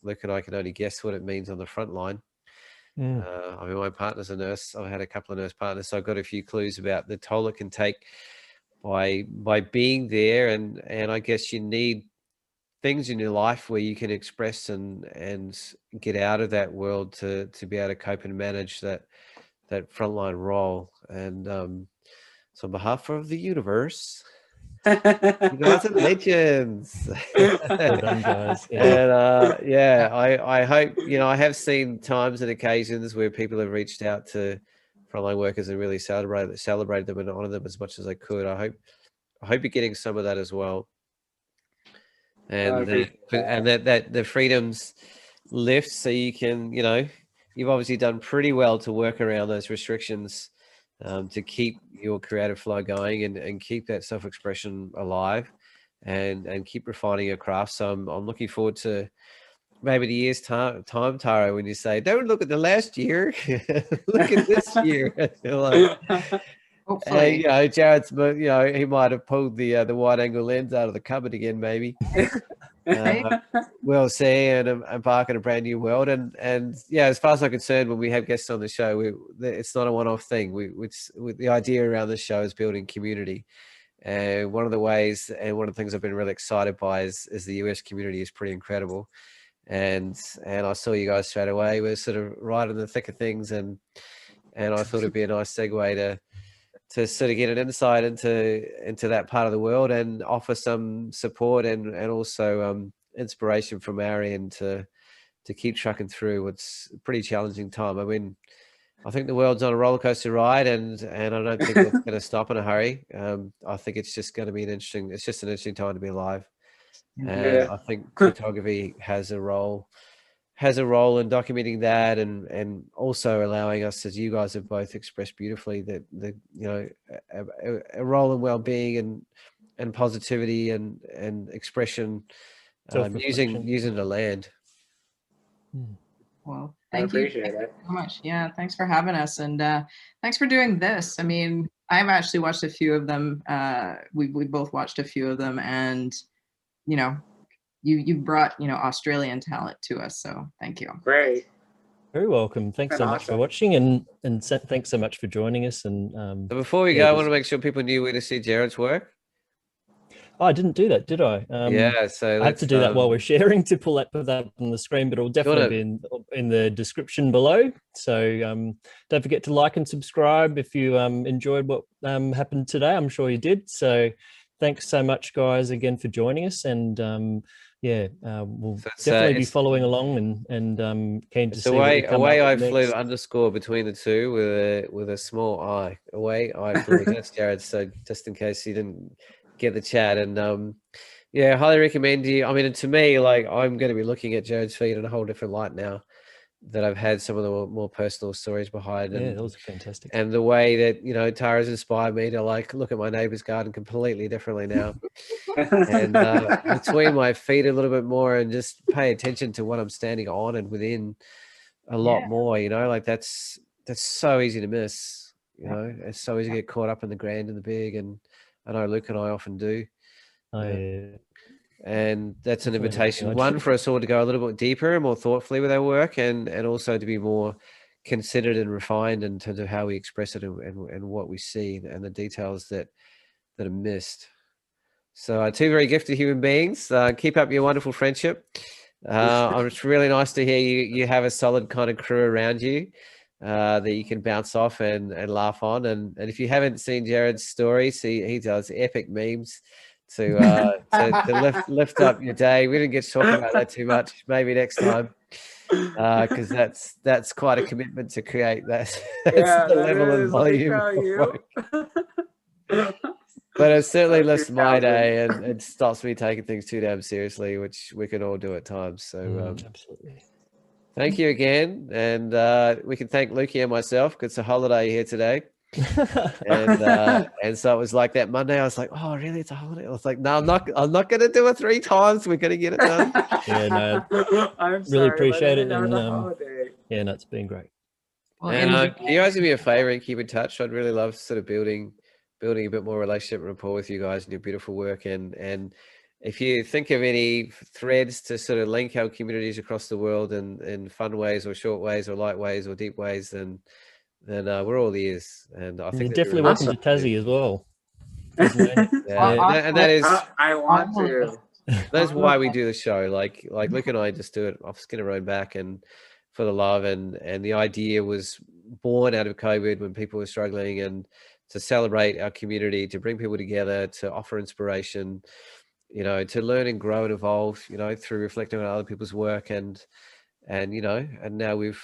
Luke and I can only guess what it means on the front line. I mean, my partner's a nurse. I've had a couple of nurse partners, so I've got a few clues about the toll it can take by being there. And I guess you need things in your life where you can express and get out of that world to be able to cope and manage that frontline role. And so on behalf of the universe, you guys are legends. Well done, guys. And I hope, I have seen times and occasions where people have reached out to frontline workers and really celebrated them and honored them as much as I could. I hope you're getting some of that as well. And that the freedoms lift, so you can, you've obviously done pretty well to work around those restrictions to keep your creative flow going and keep that self-expression alive and keep refining your craft. So I'm looking forward to maybe the year's time, Tara, when you say, don't look at the last year, look at this year. Like, Hopefully. Jared's, he might have pulled the wide angle lens out of the cupboard again, maybe. We'll see, and embark on a brand new world. And as far as I'm concerned, when we have guests on the show, it's not a one-off thing. With the idea around this show is building community. And one of the ways, and one of the things I've been really excited by is the US community is pretty incredible. And I saw you guys straight away. We're sort of right in the thick of things, and I thought it'd be a nice segue to sort of get an insight into that part of the world and offer some support and also inspiration from our end to keep trucking through what's a pretty challenging time. I mean, I think the world's on a roller coaster ride, and I don't think it's going to stop in a hurry. I think it's just going to be an interesting time to be alive. And I think photography has a role in documenting that, and also allowing us, as you guys have both expressed beautifully, that a role in well-being and positivity and expression, using the land. Well, thank you so much. Yeah, thanks for having us, and thanks for doing this. I mean, I've actually watched a few of them. We both watched a few of them, and you brought Australian talent to us, so thank you. Great. Very welcome. Thanks so much for watching, and thanks so much for joining us. And before we go, I want to make sure people knew where to see Jerad's work. Oh, I didn't do that, did I? So I have to do that while we're sharing to pull that up on the screen, but it'll definitely be in the description below. So don't forget to like and subscribe if you enjoyed what happened today. I'm sure you did. So thanks so much, guys, again for joining us. And we'll definitely be following along and keen to see. Away I flew underscore between the two with a small I. Away I flew. That's Jerad. So just in case you didn't get the chat, and highly recommend you. I mean, to me, like, I'm going to be looking at Jerad's feed in a whole different light now that I've had some of the more personal stories behind. Yeah, that was fantastic. And the way that Tara's inspired me to like look at my neighbor's garden completely differently now, and between my feet a little bit more, and just pay attention to what I'm standing on and within a lot more. Like that's so easy to miss. It's so easy to get caught up in the grand and the big, and I know Luke and I often do. And that's an invitation, one, for us all to go a little bit deeper and more thoughtfully with our work, and also to be more considered and refined in terms of how we express it and what we see and the details that are missed. So two very gifted human beings. Keep up your wonderful friendship. It's really nice to hear you have a solid kind of crew around you that you can bounce off and laugh on. And if you haven't seen Jerad's stories, he does epic memes to lift up your day. We didn't get to talk about that too much. Maybe next time, because that's quite a commitment to create that. That's the level and volume. But it certainly lifts my day, and it stops me taking things too damn seriously, which we can all do at times. So absolutely. Thank you again, and we can thank Lukey and myself because it's a holiday here today. And so it was like that Monday. I was like, "Oh, really? It's a holiday?" I was like, "No, I'm not going to do it 3 times. We're going to get it done." I'm really appreciate it, and no, it's been great. Well, and can you guys do me a favor and keep in touch? I'd really love sort of building a bit more relationship and rapport with you guys and your beautiful work, and if you think of any threads to sort of link our communities across the world in fun ways or short ways or light ways or deep ways, then we're all ears. And I think you're definitely welcome to Tassie as well. And that is, I want to. That's why we do the show. Like Luke and I just do it off skin of our own back and for the love. And the idea was born out of COVID when people were struggling, and to celebrate our community, to bring people together, to offer inspiration, to learn and grow and evolve, through reflecting on other people's work, and now we've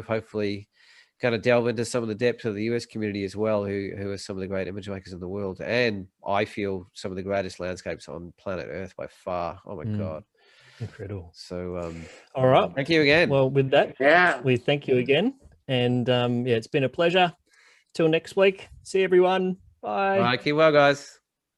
hopefully kind of delve into some of the depth of the US community as well, who are some of the great image makers in the world, and I feel some of the greatest landscapes on planet Earth by far. Oh my God. Incredible. So all right. Thank you again. Well, with that, we thank you again. And it's been a pleasure. till next week. See everyone. Bye. All right, keep well, guys.